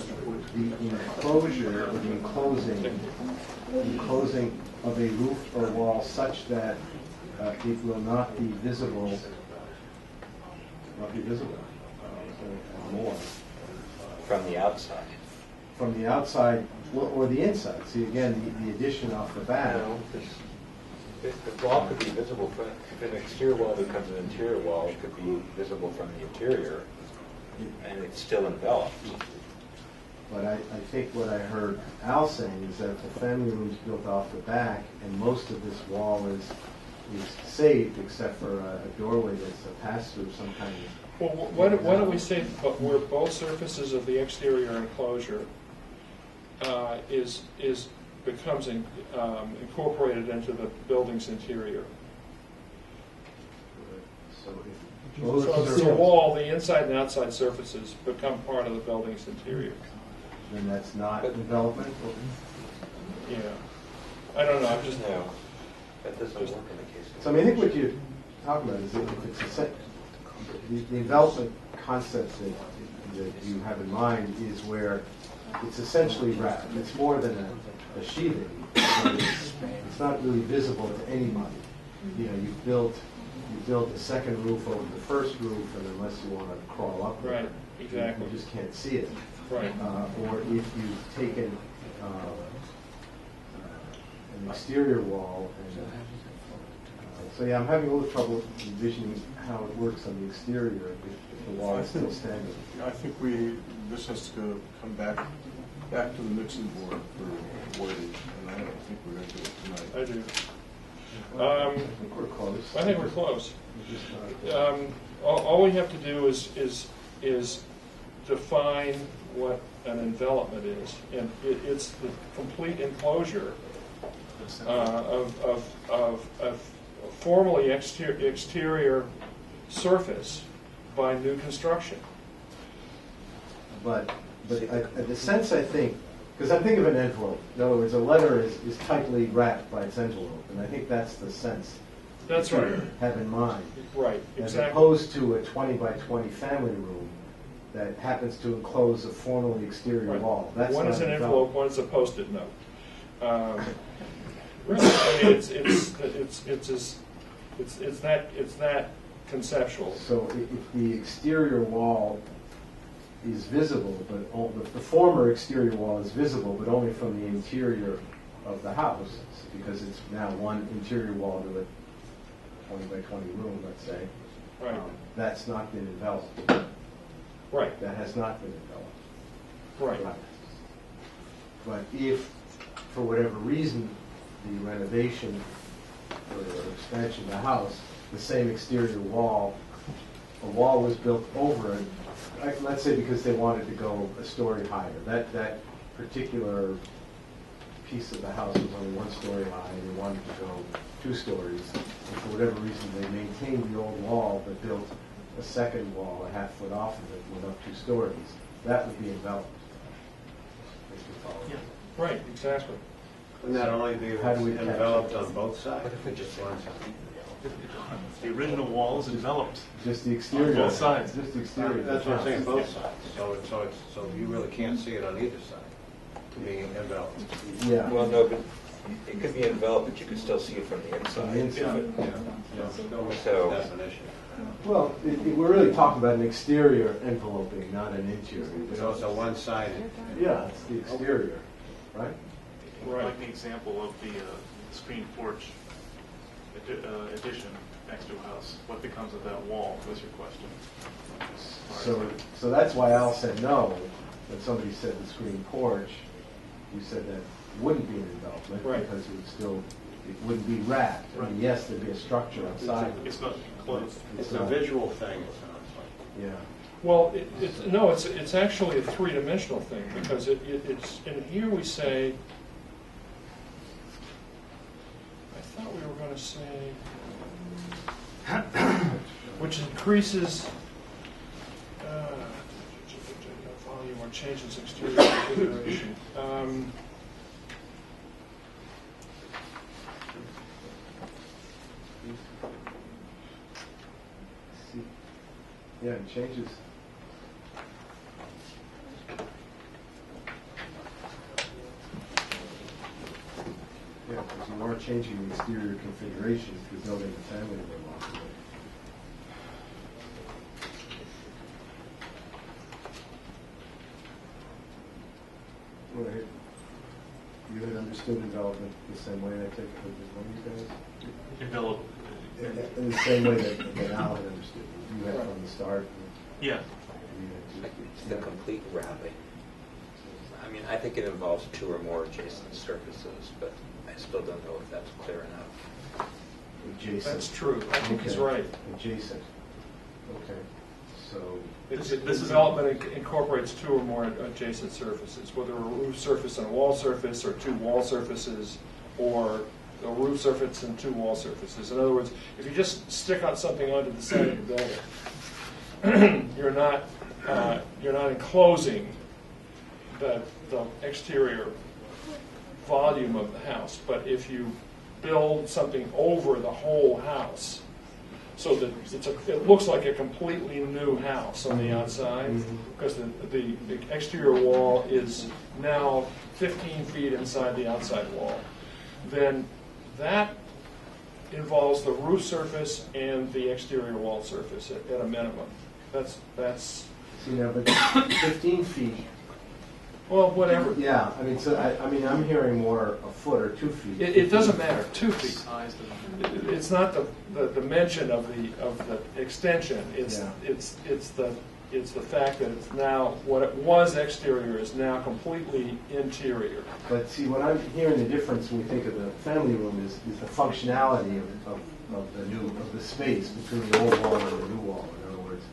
the enclosure or the enclosing of a roof or wall such that it will not be visible, more
From the outside.
from the outside or the inside. See, again, the addition off the back.
No, the wall could be visible, from if an exterior wall becomes an interior wall, it could be visible from the interior, and it's still enveloped.
But I think what I heard Al saying is that if the family room's built off the back and most of this wall is saved except for a doorway that's a pass-through, some kind of...
Well, why don't we say where both surfaces of the exterior enclosure becomes incorporated into the building's interior. So the wall, the inside and outside surfaces become part of the building's interior.
Then that's not development?
Yeah. I don't know, I'm just...
No, that doesn't work in the case.
So I mean, I think what you're talking about is if it's a set, the envelopment concept that you have in mind is where it's essentially wrapped. It's more than a sheathing. It's not really visible to anybody. You know, you build a second roof over the first roof, and unless you want to crawl up,
Right, exactly.
you just can't see it.
Right.
Or if you've taken an exterior wall, and so yeah, I'm having a little trouble envisioning how it works on the exterior if the wall is still standing.
I think this has to come back to the mixing board for wording, and I don't think we're going to do it tonight.
I do.
I think we're close.
I think we're close.
We're just not-
All we have to do is define what an envelopment is, and it's the complete enclosure of a formerly exterior surface by new construction.
But the sense, I think, because I think of an envelope. In other words, a letter is tightly wrapped by its envelope, and I think that's the sense.
That's
you
right.
Have in mind.
Right,
As
exactly.
opposed to a 20 by 20 family room that happens to enclose a formerly exterior
Right.
wall. That's
One
not
is an
enveloped.
envelope, one is a Post-it note. Really, I mean, it's that conceptual.
So if the exterior wall is visible, but the former exterior wall is visible, but only from the interior of the house, because it's now one interior wall to a 20 by 20 room, let's say.
Right.
That's not been enveloped.
Right.
That has not been enveloped.
Right.
But if, for whatever reason, the renovation or expansion of the house, the same exterior wall, a wall was built over it, let's say because they wanted to go a story higher. That particular piece of the house was only 1 story high, and they wanted to go 2 stories. And for whatever reason, they maintained the old wall, but built a second wall a half foot off of it went up 2 stories, that would be enveloped. If you follow.
Yeah. Right, exactly.
Wouldn't that only be
How do we
enveloped
capture
on both sides? What if it just one side?
The original wall is enveloped.
Just the exterior.
On both sides.
Just the exterior.
That's what I'm saying, both sides. So you really can't see it on either side, being enveloped.
Yeah.
Well, no, but it could be enveloped, but you could still see it from the inside.
On the inside.
So-
Definition.
Well, we're really talking about an exterior enveloping, not an interior.
So it's a one-sided.
Yeah, it's the exterior, right?
Right.
Like the example of the screen porch addition next to a house. What becomes of that wall was your question.
So that's why Al said no. When somebody said the screen porch, you said that wouldn't be an envelopment
Right.
because it wouldn't be wrapped. I mean, yes, there'd be a structure outside.
It's not closed.
It's a visual thing, it sounds like.
Yeah.
Well, it's actually a three-dimensional thing, because it's, in here we say, I thought we were going to say, which increases volume or changes exterior configuration.
Yeah, it changes. Yeah, because you are changing the exterior configuration if you're building a family room off of it. Right. You had understood envelopment the same way I take it with one of you guys?
Envelop.
In the same way that Al had understood. You had from the start.
Yeah.
It's the complete wrapping. I mean, I think it involves 2 or more adjacent surfaces, but I still don't know if that's clear enough.
Adjacent.
That's true. I think he's right.
Adjacent. Okay. So.
This development incorporates 2 or more adjacent surfaces, whether a roof surface and a wall surface, or 2 wall surfaces, or a roof surface and 2 wall surfaces. In other words, if you just stick on something onto the side of the building, you're not enclosing the exterior volume of the house. But if you build something over the whole house, so that it looks like a completely new house on the outside, because the exterior wall is now 15 feet inside the outside wall, then that involves the roof surface and the exterior wall surface at a minimum. That's.
See now, but 15 feet.
Well, whatever.
Yeah, I mean, so I'm hearing more a foot or 2 feet.
It doesn't matter. 2 feet. It's not the dimension of the extension. It's the fact that it's now, what it was exterior is now completely interior.
But see, what I'm hearing the difference when we think of the family room is the functionality of the space between the old wall and the new wall. In other words,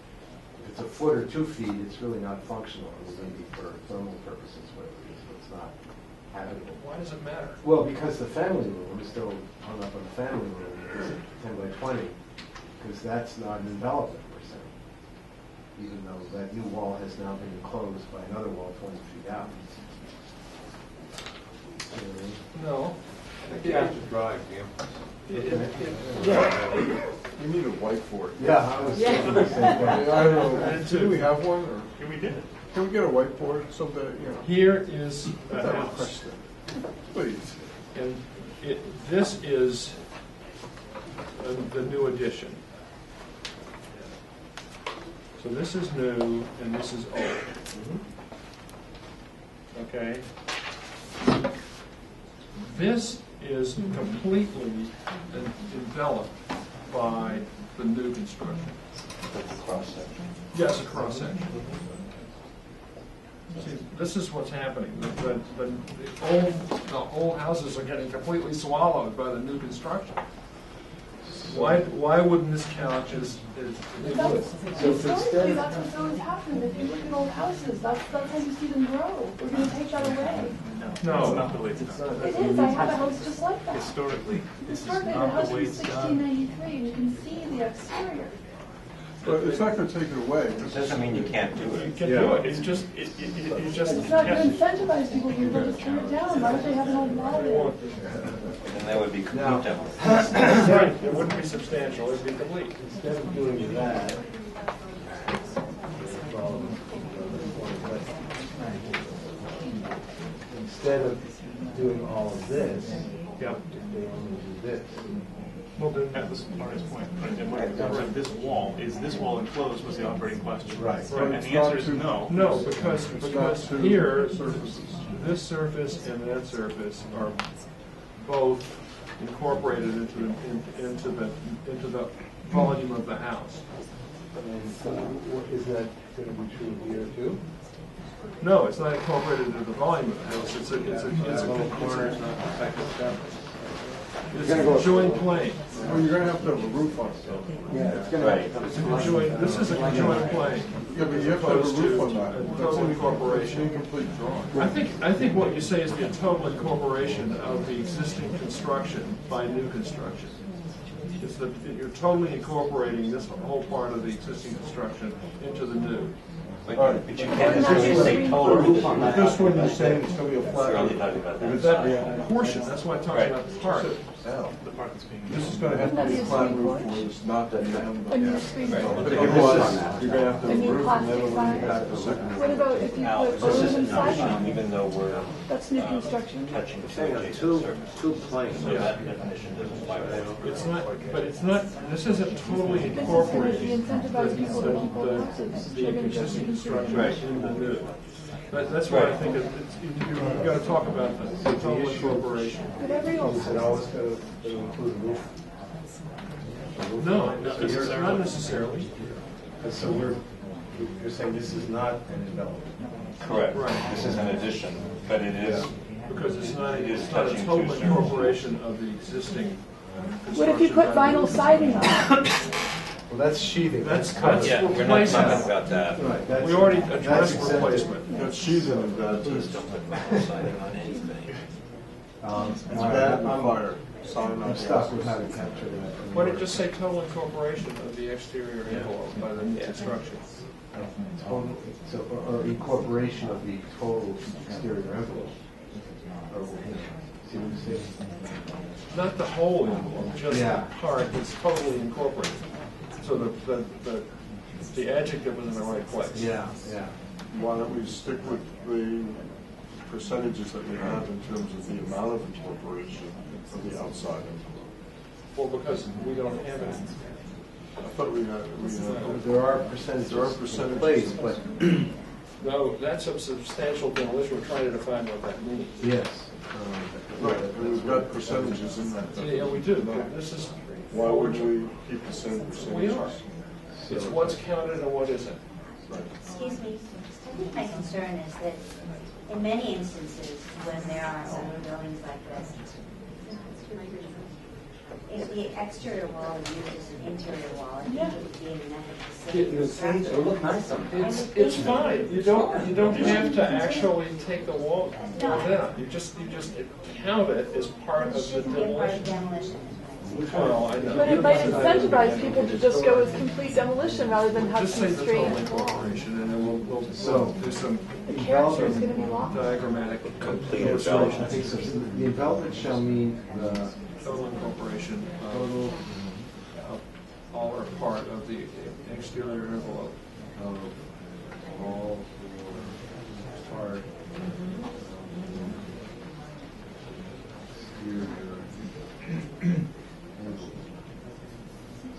if it's a foot or 2 feet, it's really not functional. It's maybe for thermal purposes, whatever it is, but it's not habitable.
Why does it matter?
Well, because the family room is still hung up on the family room, it's 10 by 20, because that's not an envelopment per se, even though that new wall has now been enclosed by another wall 20 feet out. You know what I mean?
No.
Yeah. Drive,
Yeah.
You need a whiteboard.
Yeah, I was thinking the same thing.
I don't know. Do we have one? Or
Here we did.
can we get a whiteboard so that, you know?
Here is the
Without
house.
question. Please.
And this is the new addition. So this is new and this is old. Okay? This is completely enveloped by the new construction.
Cross-section.
Yes, a cross-section. See, this is what's happening. The old houses are getting completely swallowed by the new construction. Why wouldn't this count as
Historically, that's what's always happened. If you look at old houses, that's how you see them grow. We're going to take that away.
No.
That's not the way it's done.
It is. I have a house just like that.
Historically, this is
Historically, the
not
house
the way
was
it's done.
1693. You can see the exterior.
But it's not going to take it away.
It doesn't mean you can't do
You
it.
can do it, it's just, it just.
It's not going to incentivize people to go to tear it down. Why don't they have an old law there?
And that would be complete demolition.
Right, it wouldn't be substantial, it'd be complete.
Instead of doing that, instead of doing all of this,
Yeah.
they only do this.
Well, then at this Marty's point, in terms of this wall, is this wall enclosed was the operating question.
Right.
And the answer is no.
No, because
not two
here,
surfaces.
this surface and that surface are both incorporated into the volume of the house.
And so is that going to be true here too?
No, it's not incorporated into the volume of the house, it's a conjoined plane.
Well, you're going to have to have a roof on it, though.
Yeah, it's going
Right.
It's a conjoined, this is a conjoined plane.
Yeah, but you have to have a
Opposed
roof
to
on that.
a
That's
total
an
incorporation.
incomplete drawing.
I think what you say is the total incorporation of the existing construction by new construction. It's that you're totally incorporating this whole part of the existing construction into the new.
But you can't necessarily say total.
But this one, you're saying it's going to be a flat
We're only
roof.
talking about
If it's
that.
That portion, that's why I'm talking
Right.
about the part.
The part that's being
This is going to have to be a flat roof, or it's not that down.
A new screen
Right.
porch.
But otherwise, you're going to have to
A
have a
new
roof, and then
plastic
it'll
sign.
be back to second.
What about if you
Now,
put
this is
aluminum
an option,
siding?
even though we're
That's new construction.
touching
Saying
the
on
adjacent surface.
two planes.
So that definition doesn't apply.
It's not, but it's not, this isn't totally
This is going to
incorporating
incentivize people to keep old houses.
the
They're going to go
existing construction
Right.
in the new. That's why I think you've got to talk about the total incorporation.
But every old
Is it always going to include a roof?
No, not necessarily.
So you're saying this is not an development?
Correct.
Right.
This is an addition, but it is.
Because it's not
It is
a
touching
total
two surfaces.
incorporation of the existing construction.
What if you put
by the
vinyl
new
siding on it?
Well, that's sheathing.
That's
Yeah, we're not talking
replacement.
about that.
Right, that's-
We already
that's
addressed
exempted.
replacement.
That's sheathing and bad
Please
too.
don't put vinyl siding on anything.
That and fire. Sign
I'm
on
stuck with how to capture that.
Why don't you just say total incorporation of the exterior envelope by the new construction?
Total, so, or incorporation of the total exterior envelope. Or, see what I'm saying?
Not the whole envelope, just the
Yeah.
part that's totally incorporated. So the adjective was in the right place.
Yeah.
Why don't we stick with the percentages that we have in terms of the amount of incorporation of the outside envelope?
Well, because we don't have it.
I thought we had.
There are percentages.
There are percentages.
in place, but
No, that's a substantial demolition. We're trying to define what that means.
yes.
Right, and we've got percentages in that.
Yeah, we do. But this is.
Why would we keep the same percentages?
We are. It's what's counted and what isn't.
Right.
Excuse me, I think my concern is that in many instances, when there are old buildings like this, if the exterior wall is used as an interior wall, I think it would be a method to save the structure.
look nice on
It's fine. You don't have to actually take the wall down. You just count it as part of
It
the
shouldn't be a part of
demolition.
demolition.
Well, I know.
But it might incentivize people to just go with complete demolition rather than have
Just say
some
the total
strange wall.
incorporation, and then we'll
So-
do some
The character is going to be lost.
diagrammatic
Complete
illustration.
I think so. The envelopment shall mean the
Total incorporation
total
of all or part of the exterior envelope.
of all or part exterior envelope.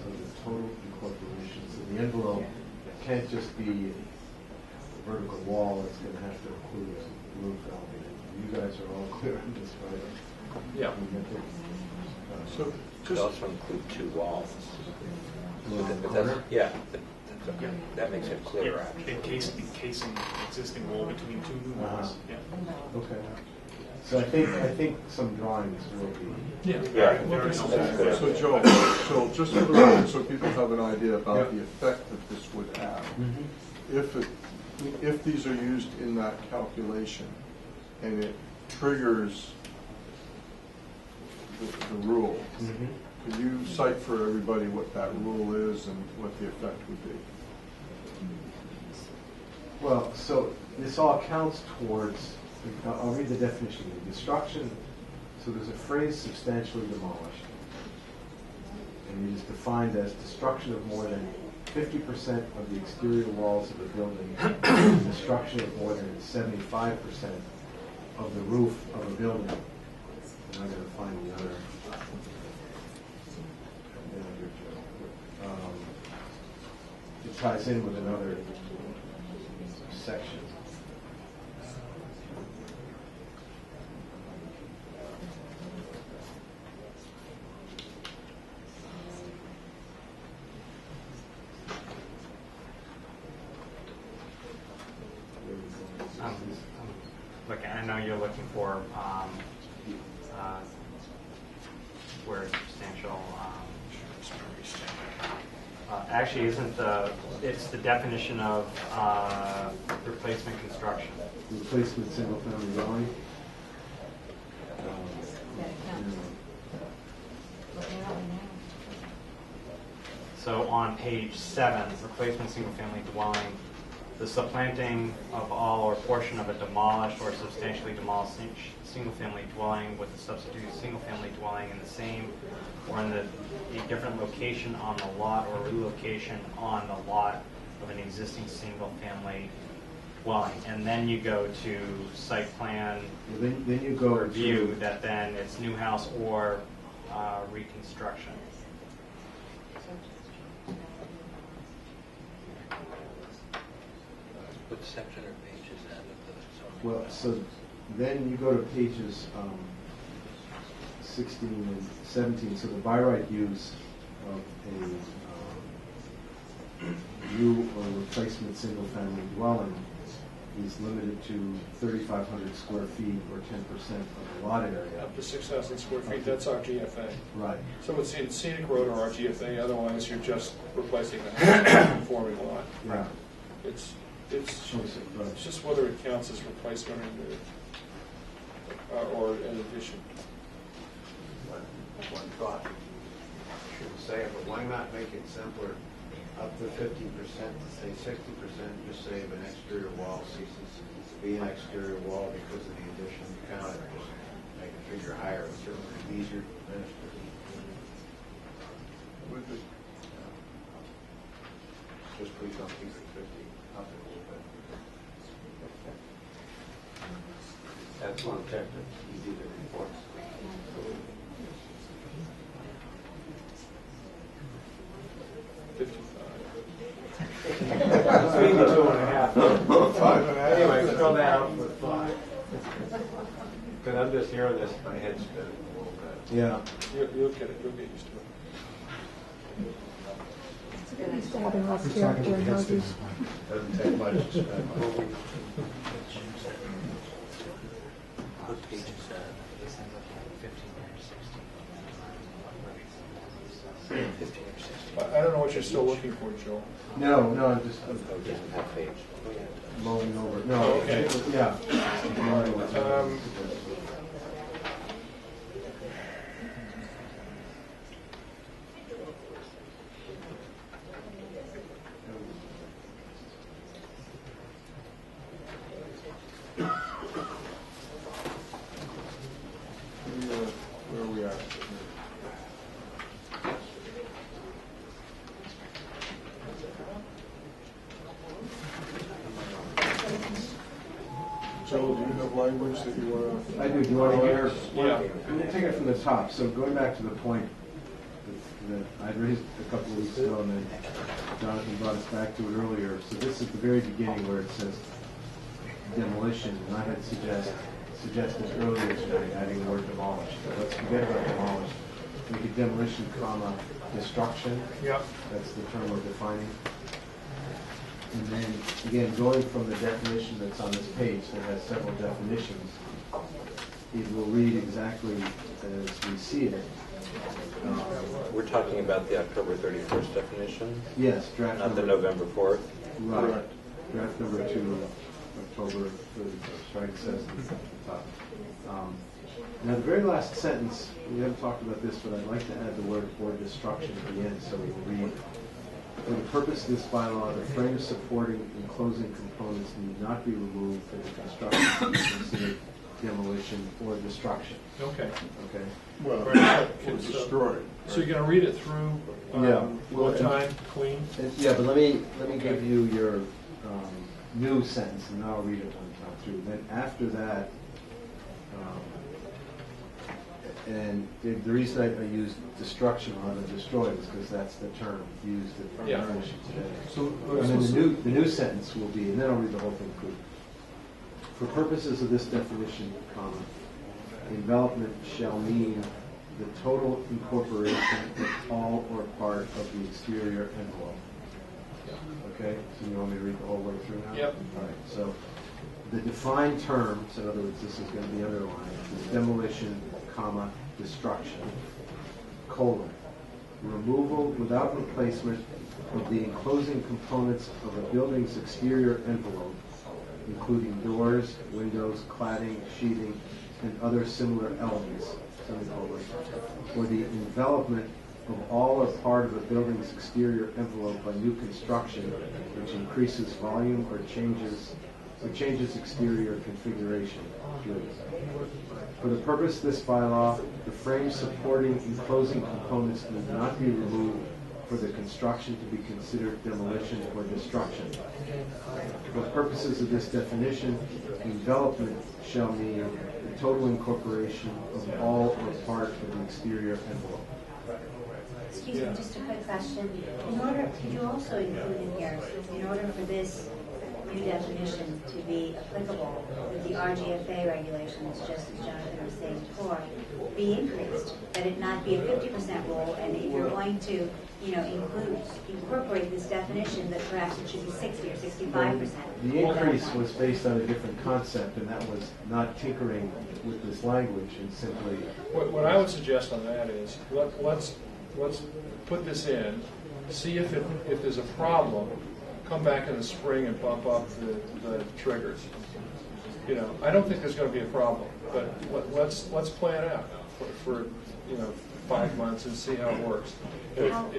So the total incorporation, so the envelope can't just be a vertical wall, it's going to have to include a roof element. You guys are all clear on this, right?
Yeah.
So
Could
just,
also include two walls. But
Corner?
that's, yeah, that's okay. That makes it clearer, actually.
encasing existing wall between two new walls. Yeah.
Okay. So I think some drawings will be.
Yeah.
Yeah.
We'll do some-
That's good.
so Joe, just for the record, so people have an idea about
Yep.
the effect that this would have. If these are used in that calculation and it triggers the rule, Could you cite for everybody what that rule is and what the effect would be?
Well, so this all counts towards, I'll read the definition. Destruction, so there's a phrase substantially demolished. And it is defined as destruction of more than 50% of the exterior walls of a building, and destruction of more than 75% of the roof of a building. And I'm going to find the other. It ties in with another section.
Look, I know you're looking for where it's substantial. Actually, isn't it's the definition of replacement construction.
Replacement single-family dwelling.
So on page 7, replacement single-family dwelling, the supplanting of all or portion of a demolished or substantially demolished single-family dwelling with a substitute single-family dwelling in the same or in a different location on the lot, or relocation on the lot of an existing single-family dwelling. And then you go to site plan
then you go
review, that then it's new house or reconstruction.
What section or page is that of the
Well, so then you go to pages 16 and 17. So the by right use of a new or replacement single-family dwelling is limited to 3,500 square feet or 10% of the lot area.
Up to 6,000 square feet, that's RGFA.
Right.
So it's in Scenic Road or RGFA, otherwise you're just replacing the house conforming lot.
Yeah.
It's just whether it counts as replacement or an addition.
One thought, should say it, but why not make it simpler? Up to 50%, say 60%, just say if an exterior wall ceases to be an exterior wall because of the addition, count it, just make a figure higher, it's certainly easier to administer. Just please don't keep it 50, up a little bit.
That's one objective, easy to enforce.
Between the 2.5. 5.5. Anyway, throw that out for thought. Because I'm just hearing this, my head's spinning a little bit.
Yeah.
You'll get it. You'll get used to it.
Get used to having less character in houses.
Doesn't take much to spend money.
What page is that? 15 or 16.
I don't know what you're still looking for, Joel.
No, I'm just
Oh, different half page.
mulling over. No,
Oh, okay.
Yeah. Mulling over.
Where are we at? Joel, do you have language that you want to?
I do. Do you want to hear?
Yeah.
I'm going to take it from the top. So going back to the point that I raised a couple of weeks ago, and then Jonathan brought us back to it earlier. So this is the very beginning where it says demolition, and I had suggested earlier today adding the word demolished. But let's forget about demolished. Make it demolition, comma, destruction.
Yep.
That's the term we're defining. And then, again, going from the definition that's on this page that has several definitions, it will read exactly as we see it.
We're talking about the October 31st definition?
Yes, draft
Not the
number.
November 4th?
Right. Draft number 2, October 31st, right, it says at the top. Now, the very last sentence, we haven't talked about this, but I'd like to add the word "or destruction" at the end, so we will read, "For the purpose of this bylaw, the frames supporting enclosing components need not be removed for the construction to be considered demolition or destruction."
Okay.
Okay?
Well,
Right.
or destroyed.
So you're gonna read it through,
Yeah.
one time, clean?
Yeah, but let me give you your new sentence, and then I'll read it one time through. Then after that, and the reason I used destruction rather than destroyed is because that's the term used in
Yeah.
English today.
So,
And then the new sentence will be, and then I'll read the whole thing through. For purposes of this definition, comma, envelopment shall mean the total incorporation of all or part of the exterior envelope. Okay, so you want me to read the whole way through now?
Yep.
All right, so the defined terms, in other words, this is going to be underlined, is demolition, comma, destruction, colon, removal without replacement of the enclosing components of a building's exterior envelope, including doors, windows, cladding, sheathing, and other similar elements, semicolon, or the envelopment of all or part of a building's exterior envelope by new construction, which increases volume or changes exterior configuration. For the purpose of this bylaw, the frames supporting enclosing components need not be removed for the construction to be considered demolition or destruction. For purposes of this definition, envelopment shall mean the total incorporation of all or part of the exterior envelope.
Excuse me, just a quick question. Could you also include in here, in order for this new definition to be applicable, that the RGFA regulations, just as Jonathan was saying before, be increased, that it not be a 50% rule, and if you're going to, incorporate this definition, that perhaps it should be 60 or 65%.
The increase was based on a different concept, and that was not tinkering with this language and simply.
What I would suggest on that is, let's put this in, see if there's a problem, come back in the spring and bump up the triggers. I don't think there's going to be a problem, but let's play it out for 5 months and see how it works.
How do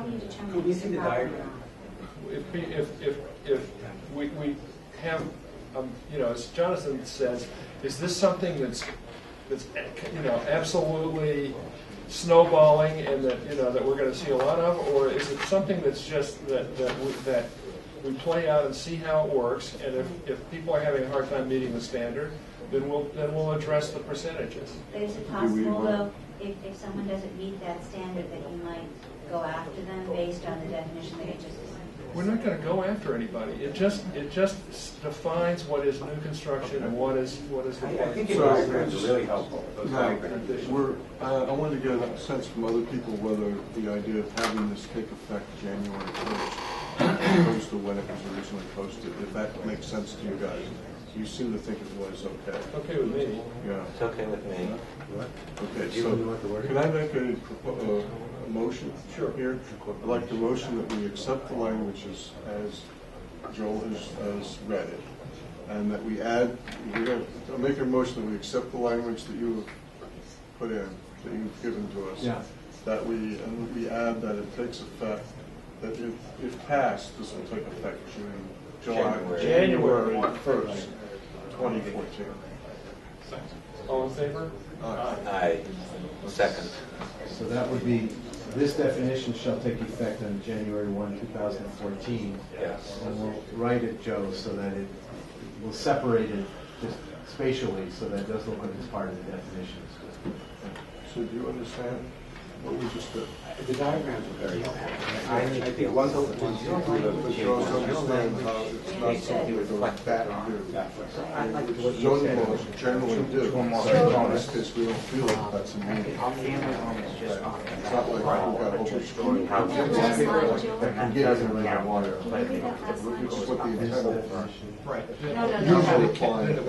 you determine?
Could we see the diagram?
If we have, as Jonathan says, is this something that's absolutely snowballing and that we're going to see a lot of, or is it something that's just that we play out and see how it works, and if people are having a hard time meeting the standard, then we'll address the percentages.
But is it possible, though, if someone doesn't meet that standard, that you might go after them based on the definition that you just said?
We're not going to go after anybody. It just defines what is new construction and what is the
I think your diagrams are really helpful. Those diagrams.
I wanted to get a sense from other people whether the idea of having this take effect January 1st, as opposed to when it was originally posted, if that makes sense to you guys. You seem to think it was okay.
Okay with me.
Yeah.
It's okay with me.
Okay, so can I make a motion here? I'd like the motion that we accept the language as Joel has read it, and that we add, I'll make a motion that we accept the language that you have put in, that you've given to us.
Yeah.
That we add that it takes effect, that if passed, this will take effect January 1st, 2014.
All in favor?
Aye. Second.
So that would be, this definition shall take effect on January 1, 2014.
Yes.
And we'll write it, Joe, so that it will separate it just spatially, so that it does look like it's part of the definitions.
So do you understand what we just did?
The diagrams are very helpful. I think once you
But you also understand how it's not something that goes back and do. What zoning laws generally do. In this case, we don't feel like that's a meaning. It's not like we've got a whole bunch of stories. That can get in the water, which is what the intent of.
Right.
Usually applying to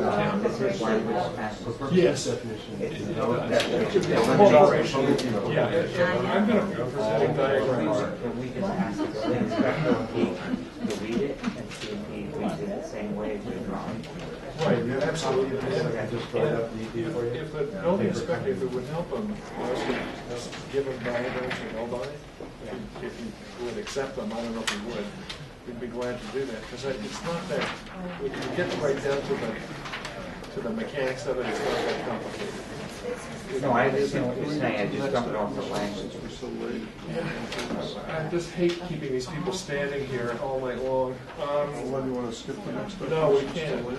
Yes. I'm going to be presenting diagrams.
We just ask the inspector to read it and see if he agrees with it. the same way as you're drawing.
Right, absolutely.
I just brought it up neatly for you.
If the building inspector, if it would help him, just give him diagrams and go by it. If he would accept them, I don't know if he would. We'd be glad to do that, because it's not that, we can get right down to the mechanics of it, it's not that complicated.
No, I understand what you're saying, I just don't know if the language.
I just hate keeping these people standing here all night long.
When you want to skip the next?
No, we can't. We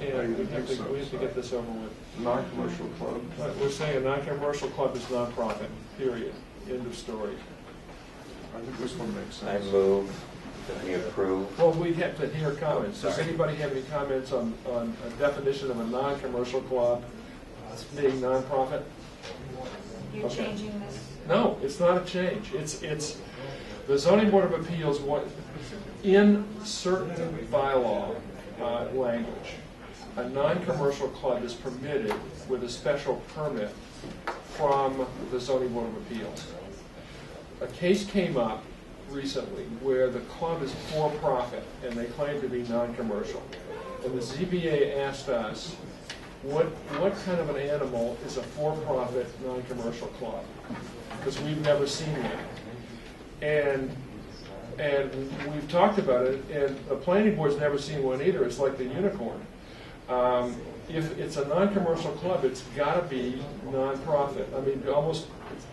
have to get this over with.
Non-commercial club.
We're saying a non-commercial club is nonprofit, period, end of story.
I think this one makes
I
sense.
move that we approve.
Well, we have to hear comments. Does anybody have any comments on a definition of a non-commercial club being nonprofit?
You're
Okay.
changing this?
No, it's not a change. It's the zoning board of appeals, in certain bylaw language, a non-commercial club is permitted with a special permit from the zoning board of appeals. A case came up recently where the club is for-profit and they claim to be non-commercial. And the ZBA asked us, what kind of an animal is a for-profit non-commercial club? Because we've never seen one. And we've talked about it, and the planning board's never seen one either. It's like the unicorn. If it's a non-commercial club, it's got to be non-profit. I mean, it's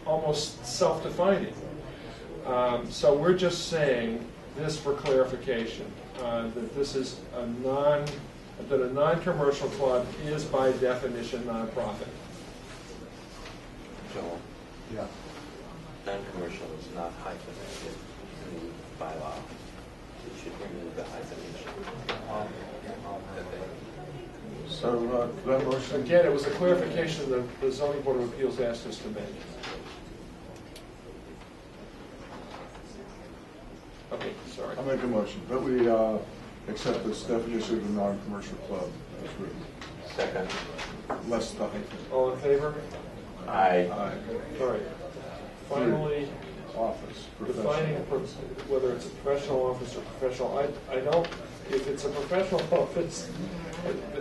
almost self-defining. So we're just saying this for clarification, that this is that a non-commercial club is by definition non-profit.
Joel,
Yeah.
non-commercial is not hyphenated in the bylaw. You should remove the hyphenation.
So, that motion.
Again, it was a clarification that the zoning board of appeals asked us to make. Okay, sorry.
I'll make a motion that we accept this definition of a non-commercial club as written.
Second.
Less the hyphen.
All in favor?
Aye.
Aye.
All right. Finally,
Office.
defining whether it's a professional office or professional. I don't, if it's a professional office,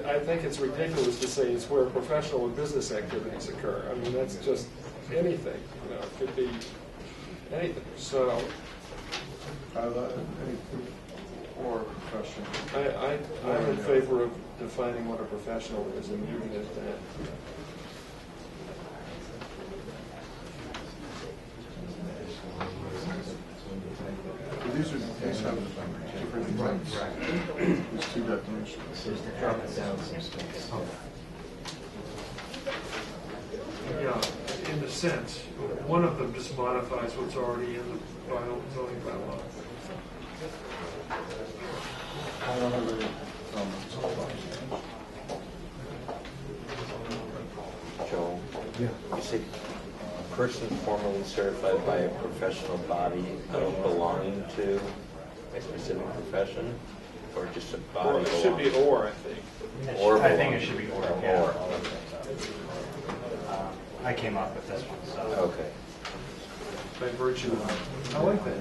I think it's ridiculous to say it's where professional and business activities occur. I mean, that's just anything, it could be anything. So,
Anything or profession.
I'm in favor of defining what a professional is and leaving it at that.
These have different things. There's two definitions.
Yeah, in a sense, one of them just modifies what's already in the zoning bylaw.
I don't have any comments.
Joel,
Yeah.
you say person formally certified by a professional body belonging to a specific profession, or just a body?
Or it should be
belonging?
or, I think.
Or
I think it should be or, yeah.
Or.
I came up with this one, so.
Okay.
By virtue of, I like that.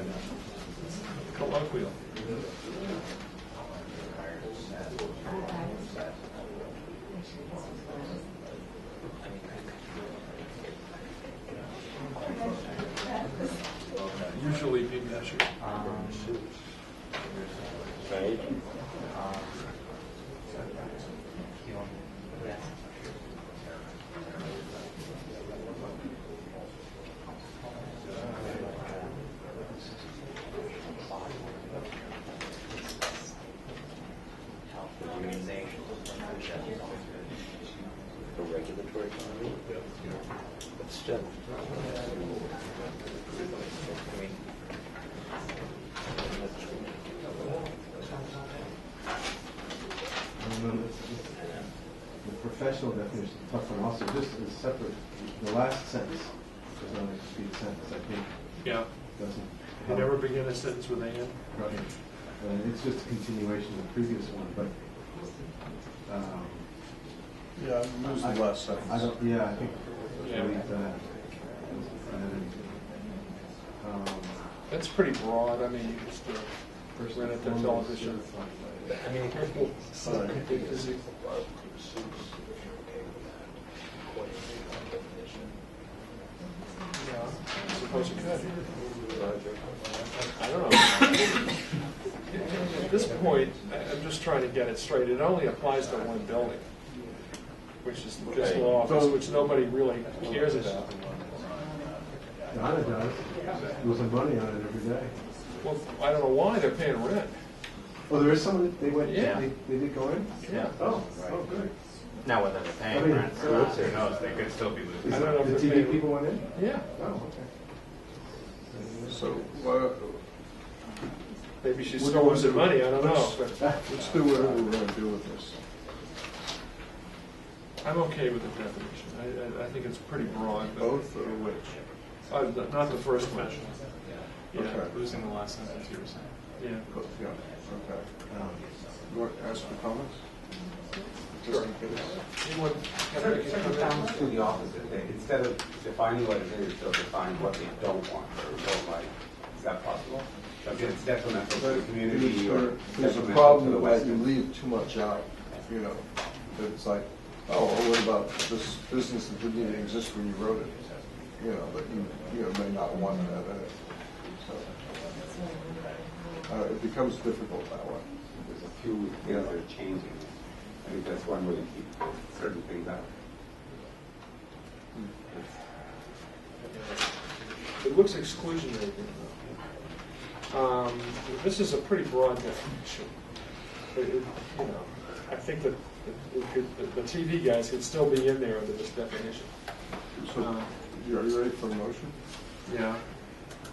Colloquial. Usually be measured.
Right? A regulatory body? But still. I mean,
The professional definition is a tough one also, just as separate, the last sentence is not a complete sentence, I think.
Yeah.
Doesn't.
You never begin a sentence with "and."
Right. It's just a continuation of the previous one, but.
Yeah, use the last sentence.
I don't, yeah, I think.
Yeah.
Leave that.
That's pretty broad. I mean, you just rent it to television.
I mean,
Sorry.
I suppose you could. I don't know. At this point, I'm just trying to get it straight. It only applies to one building, which is this law office, which nobody really cares about.
Donna does, losing money on it every day.
Well, I don't know why they're paying rent.
Well, there is someone, they went,
Yeah.
they did go in?
Yeah.
Oh, oh, good.
Now, whether they're
I
paying
mean,
rent or not, who knows, they could still be losing.
I don't know
The
if they're
TV
paying.
people went in?
Yeah.
Oh, okay.
So,
Maybe she's still losing money, I don't know. But
let's do whatever we're gonna do with this.
I'm okay with the definition. I think it's pretty broad. but-
Both or which?
Not the first one. Yeah.
Okay.
Losing the last sentence you were saying.
Yeah.
Yeah, okay. You want to ask for comments?
Sure.
Just in case.
Anyone have any
Section
comments?
do the opposite. Instead of defining what it is, they'll define what they don't want or don't like. Is that possible? If it's detrimental to the community or
There's a
detrimental to
problem
the
that you
Weston.
leave too much out, you know. It's like, oh, well, what about this business that didn't even exist when you wrote it? You know, that you know, may not want to have in it. So, it becomes difficult that way.
There's a few things that are changing. I think that's one way to keep certain things out.
It looks exclusionary. This is a pretty broad definition. You know, I think that the TV guys could still be in there under this definition.
So, are you ready for a motion?
Yeah.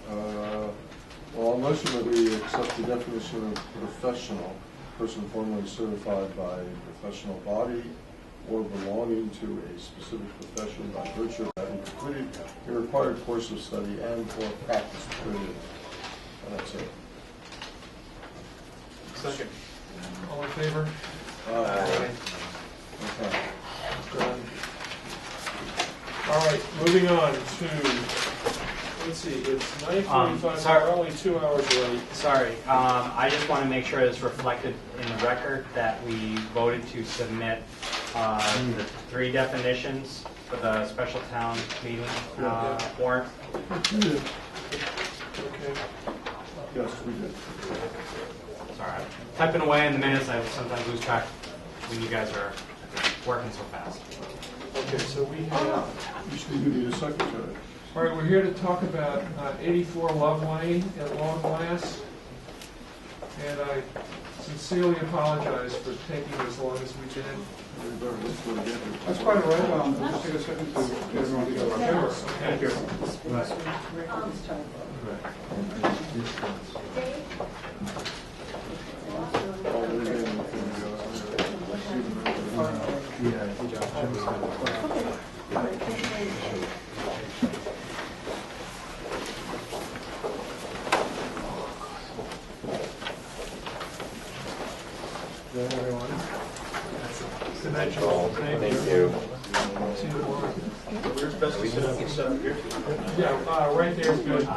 Well, I'll motion that we accept the definition of professional, person formerly certified by a professional body or belonging to a specific profession by virtue of having completed a required course of study and or practice period. And that's it.
Second.
All in favor?
Okay.
Done. All right, moving on to, let's see, it's 9:45,
sorry.
we're only 2 hours late.
Sorry, I just want to make sure it's reflected in the record that we voted to submit the 3 definitions for the special town meeting warrant.
Okay.
Yes, we did.
Sorry, I'm typing away in the minutes. I sometimes lose track when you guys are working so fast.
Okay, so we have,
You need a secretary.
all right, we're here to talk about 84 Love Lane at Long Glass. And I sincerely apologize for taking as long as we did.
That's quite all right. Just take a second to get everyone together.
Sure.
Thank you.
Thank you.
See you tomorrow. Where's best to sit up? Yeah, right there is good.